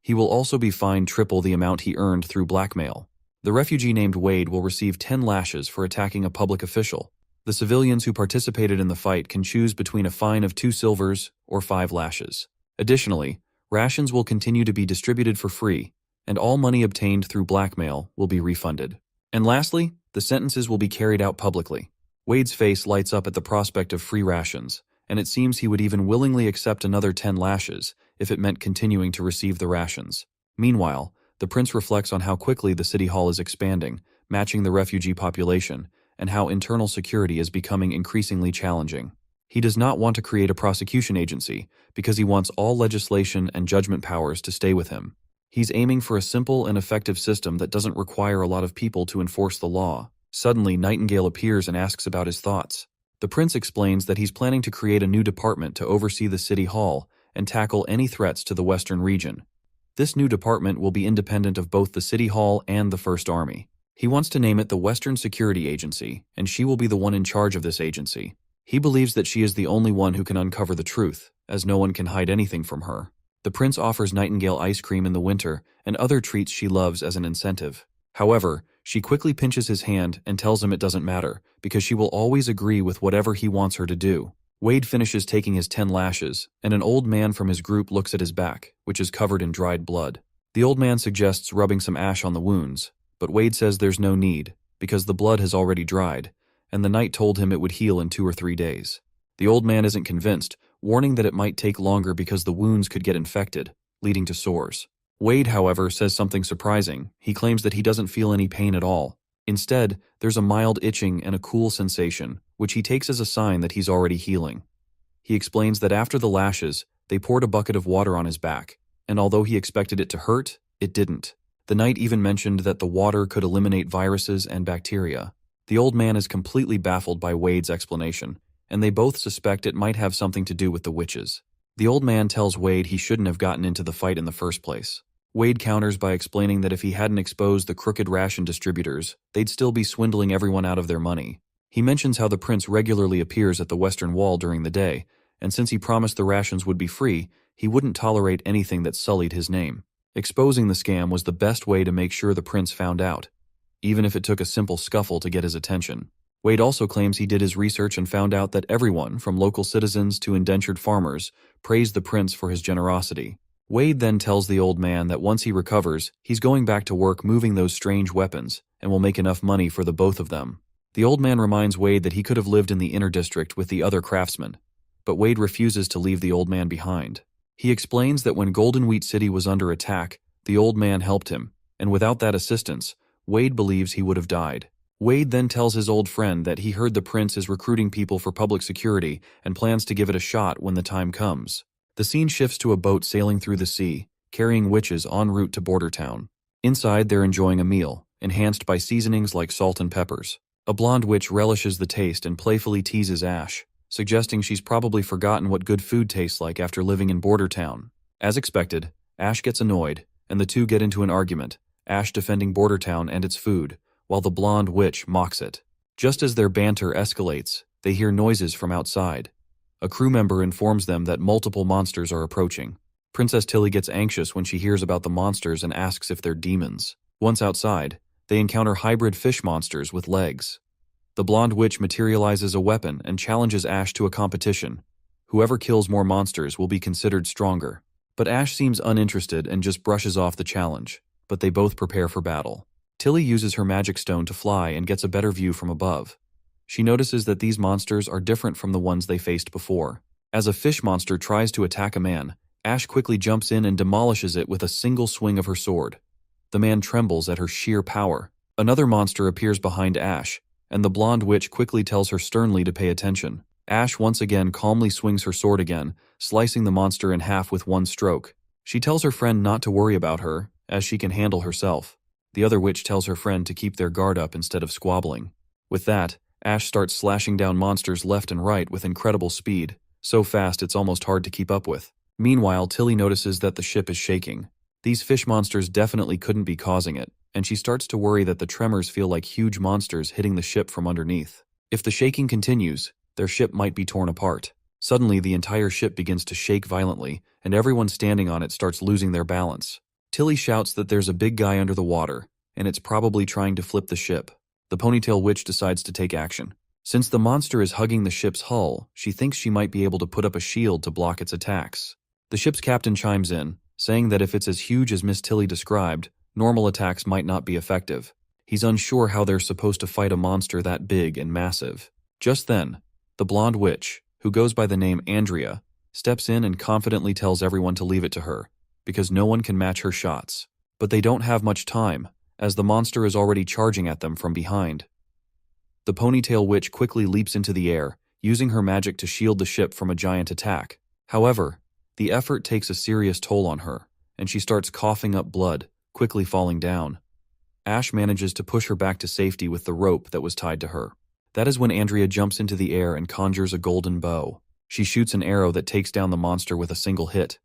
He will also be fined triple the amount he earned through blackmail. The refugee named Wade will receive 10 lashes for attacking a public official. The civilians who participated in the fight can choose between a fine of 2 silvers or 5 lashes. Additionally, rations will continue to be distributed for free, and all money obtained through blackmail will be refunded. And lastly, the sentences will be carried out publicly. Wade's face lights up at the prospect of free rations, and it seems he would even willingly accept another 10 lashes if it meant continuing to receive the rations. Meanwhile, the prince reflects on how quickly the city hall is expanding, matching the refugee population, and how internal security is becoming increasingly challenging. He does not want to create a prosecution agency because he wants all legislation and judgment powers to stay with him. He's aiming for a simple and effective system that doesn't require a lot of people to enforce the law. Suddenly, Nightingale appears and asks about his thoughts. The prince explains that he's planning to create a new department to oversee the city hall and tackle any threats to the Western region. This new department will be independent of both the city hall and the First Army. He wants to name it the Western Security Agency, and she will be the one in charge of this agency. He believes that she is the only one who can uncover the truth, as no one can hide anything from her. The prince offers Nightingale ice cream in the winter and other treats she loves as an incentive. However, she quickly pinches his hand and tells him it doesn't matter, because she will always agree with whatever he wants her to do. Wade finishes taking his 10 lashes, and an old man from his group looks at his back, which is covered in dried blood. The old man suggests rubbing some ash on the wounds, but Wade says there's no need, because the blood has already dried, and the knight told him it would heal in 2 or 3 days. The old man isn't convinced, warning that it might take longer because the wounds could get infected, leading to sores. Wade, however, says something surprising. He claims that he doesn't feel any pain at all. Instead, there's a mild itching and a cool sensation, which he takes as a sign that he's already healing. He explains that after the lashes, they poured a bucket of water on his back, and although he expected it to hurt, it didn't. The knight even mentioned that the water could eliminate viruses and bacteria. The old man is completely baffled by Wade's explanation, and they both suspect it might have something to do with the witches. The old man tells Wade he shouldn't have gotten into the fight in the first place. Wade counters by explaining that if he hadn't exposed the crooked ration distributors, they'd still be swindling everyone out of their money. He mentions how the prince regularly appears at the Western Wall during the day, and since he promised the rations would be free, he wouldn't tolerate anything that sullied his name. Exposing the scam was the best way to make sure the prince found out, even if it took a simple scuffle to get his attention. Wade also claims he did his research and found out that everyone, from local citizens to indentured farmers, praised the prince for his generosity. Wade then tells the old man that once he recovers, he's going back to work moving those strange weapons and will make enough money for the both of them. The old man reminds Wade that he could have lived in the inner district with the other craftsmen, but Wade refuses to leave the old man behind. He explains that when Golden Wheat City was under attack, the old man helped him, and without that assistance, Wade believes he would have died. Wade then tells his old friend that he heard the prince is recruiting people for public security and plans to give it a shot when the time comes. The scene shifts to a boat sailing through the sea, carrying witches en route to Border Town. Inside, they're enjoying a meal, enhanced by seasonings like salt and peppers. A blonde witch relishes the taste and playfully teases Ash, suggesting she's probably forgotten what good food tastes like after living in Border Town. As expected, Ash gets annoyed, and the two get into an argument, Ash defending Border Town and its food, while the blonde witch mocks it. Just as their banter escalates, they hear noises from outside. A crew member informs them that multiple monsters are approaching. Princess Tilly gets anxious when she hears about the monsters and asks if they're demons. Once outside, they encounter hybrid fish monsters with legs. The blonde witch materializes a weapon and challenges Ash to a competition. Whoever kills more monsters will be considered stronger. But Ash seems uninterested and just brushes off the challenge, but they both prepare for battle. Tilly uses her magic stone to fly and gets a better view from above. She notices that these monsters are different from the ones they faced before. As a fish monster tries to attack a man, Ash quickly jumps in and demolishes it with a single swing of her sword. The man trembles at her sheer power. Another monster appears behind Ash, and the blonde witch quickly tells her sternly to pay attention. Ash once again calmly swings her sword again, slicing the monster in half with one stroke. She tells her friend not to worry about her, as she can handle herself. The other witch tells her friend to keep their guard up instead of squabbling. With that, Ash starts slashing down monsters left and right with incredible speed, so fast it's almost hard to keep up with. Meanwhile, Tilly notices that the ship is shaking. These fish monsters definitely couldn't be causing it, and she starts to worry that the tremors feel like huge monsters hitting the ship from underneath. If the shaking continues, their ship might be torn apart. Suddenly, the entire ship begins to shake violently, and everyone standing on it starts losing their balance. Tilly shouts that there's a big guy under the water, and it's probably trying to flip the ship. The ponytail witch decides to take action. Since the monster is hugging the ship's hull, she thinks she might be able to put up a shield to block its attacks. The ship's captain chimes in, saying that if it's as huge as Miss Tilly described, normal attacks might not be effective. He's unsure how they're supposed to fight a monster that big and massive. Just then, the blonde witch, who goes by the name Andrea, steps in and confidently tells everyone to leave it to her, because no one can match her shots. But they don't have much time, as the monster is already charging at them from behind. The ponytail witch quickly leaps into the air, using her magic to shield the ship from a giant attack. However, the effort takes a serious toll on her, and she starts coughing up blood, quickly falling down. Ash manages to push her back to safety with the rope that was tied to her. That is when Andrea jumps into the air and conjures a golden bow. She shoots an arrow that takes down the monster with a single hit.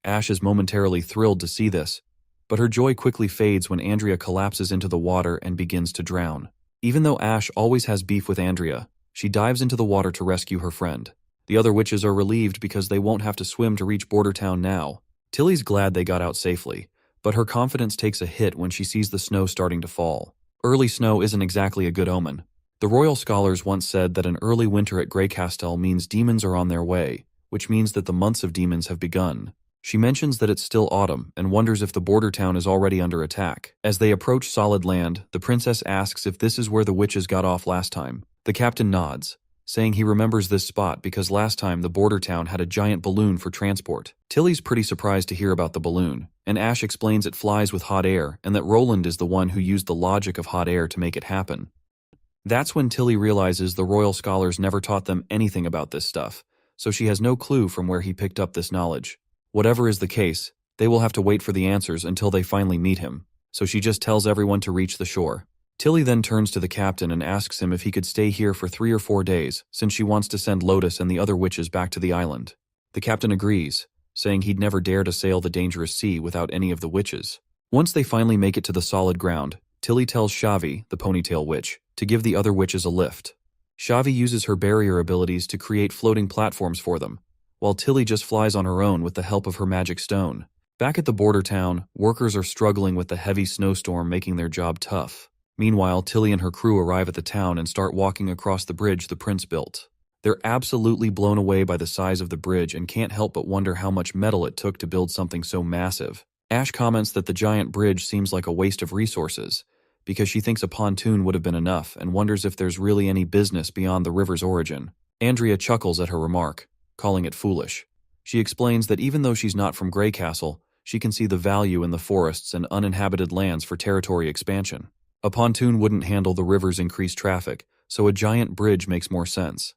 Ash is momentarily thrilled to see this, but her joy quickly fades when Andrea collapses into the water and begins to drown. Even though Ash always has beef with Andrea, she dives into the water to rescue her friend. The other witches are relieved because they won't have to swim to reach Border Town now. Tilly's glad they got out safely, but her confidence takes a hit when she sees the snow starting to fall. Early snow isn't exactly a good omen. The royal scholars once said that an early winter at Greycastle means demons are on their way, which means that the months of demons have begun. She mentions that it's still autumn and wonders if the Border Town is already under attack. As they approach solid land, the princess asks if this is where the witches got off last time. The captain nods, saying he remembers this spot because last time the Border Town had a giant balloon for transport. Tilly's pretty surprised to hear about the balloon, and Ash explains it flies with hot air and that Roland is the one who used the logic of hot air to make it happen. That's when Tilly realizes the royal scholars never taught them anything about this stuff, so she has no clue from where he picked up this knowledge. Whatever is the case, they will have to wait for the answers until they finally meet him, so she just tells everyone to reach the shore. Tilly then turns to the captain and asks him if he could stay here for 3 or 4 days, since she wants to send Lotus and the other witches back to the island. The captain agrees, saying he'd never dare to sail the dangerous sea without any of the witches. Once they finally make it to the solid ground, Tilly tells Shavi, the ponytail witch, to give the other witches a lift. Shavi uses her barrier abilities to create floating platforms for them, while Tilly just flies on her own with the help of her magic stone. Back at the border town, workers are struggling with the heavy snowstorm making their job tough. Meanwhile, Tilly and her crew arrive at the town and start walking across the bridge the prince built. They're absolutely blown away by the size of the bridge and can't help but wonder how much metal it took to build something so massive. Ash comments that the giant bridge seems like a waste of resources, because she thinks a pontoon would have been enough and wonders if there's really any business beyond the river's origin. Andrea chuckles at her remark, calling it foolish. She explains that even though she's not from Grey Castle, she can see the value in the forests and uninhabited lands for territory expansion. A pontoon wouldn't handle the river's increased traffic, so a giant bridge makes more sense.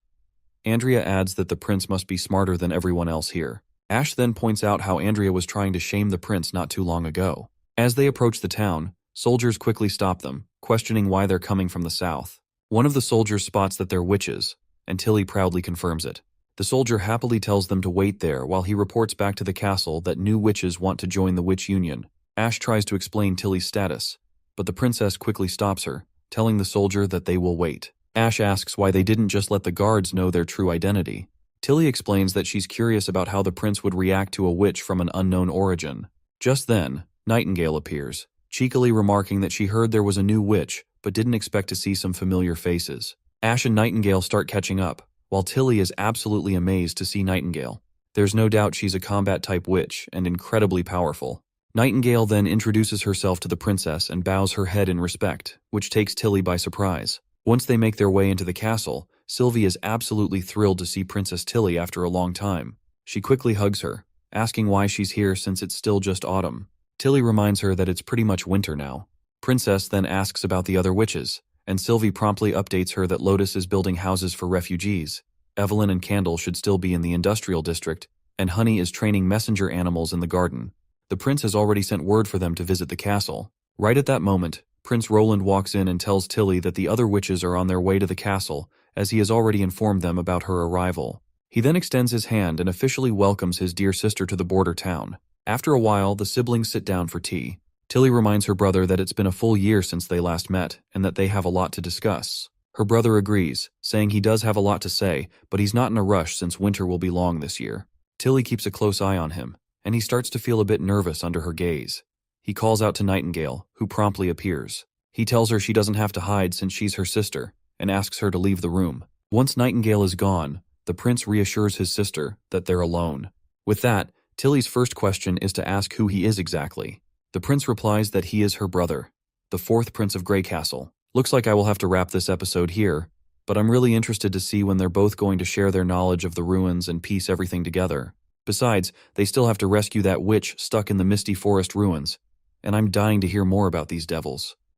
Andrea adds that the prince must be smarter than everyone else here. Ash then points out how Andrea was trying to shame the prince not too long ago. As they approach the town, soldiers quickly stop them, questioning why they're coming from the south. One of the soldiers spots that they're witches, and Tilly proudly confirms it. The soldier happily tells them to wait there while he reports back to the castle that new witches want to join the witch union. Ash tries to explain Tilly's status, but the princess quickly stops her, telling the soldier that they will wait. Ash asks why they didn't just let the guards know their true identity. Tilly explains that she's curious about how the prince would react to a witch from an unknown origin. Just then, Nightingale appears, cheekily remarking that she heard there was a new witch, but didn't expect to see some familiar faces. Ash and Nightingale start catching up, while Tilly is absolutely amazed to see Nightingale. There's no doubt she's a combat-type witch and incredibly powerful. Nightingale then introduces herself to the princess and bows her head in respect, which takes Tilly by surprise. Once they make their way into the castle, Sylvie is absolutely thrilled to see Princess Tilly after a long time. She quickly hugs her, asking why she's here since it's still just autumn. Tilly reminds her that it's pretty much winter now. Princess then asks about the other witches, and Sylvie promptly updates her that Lotus is building houses for refugees. Evelyn and Candle should still be in the industrial district, and Honey is training messenger animals in the garden. The prince has already sent word for them to visit the castle. Right at that moment, Prince Roland walks in and tells Tilly that the other witches are on their way to the castle, as he has already informed them about her arrival. He then extends his hand and officially welcomes his dear sister to the border town. After a while, the siblings sit down for tea. Tilly reminds her brother that it's been a full year since they last met, and that they have a lot to discuss. Her brother agrees, saying he does have a lot to say, but he's not in a rush since winter will be long this year. Tilly keeps a close eye on him, and he starts to feel a bit nervous under her gaze. He calls out to Nightingale, who promptly appears. He tells her she doesn't have to hide since she's her sister, and asks her to leave the room. Once Nightingale is gone, the prince reassures his sister that they're alone. With that, Tilly's first question is to ask who he is exactly. The prince replies that he is her brother, the fourth prince of Grey Castle. Looks like I will have to wrap this episode here, but I'm really interested to see when they're both going to share their knowledge of the ruins and piece everything together. Besides, they still have to rescue that witch stuck in the misty forest ruins, and I'm dying to hear more about these devils.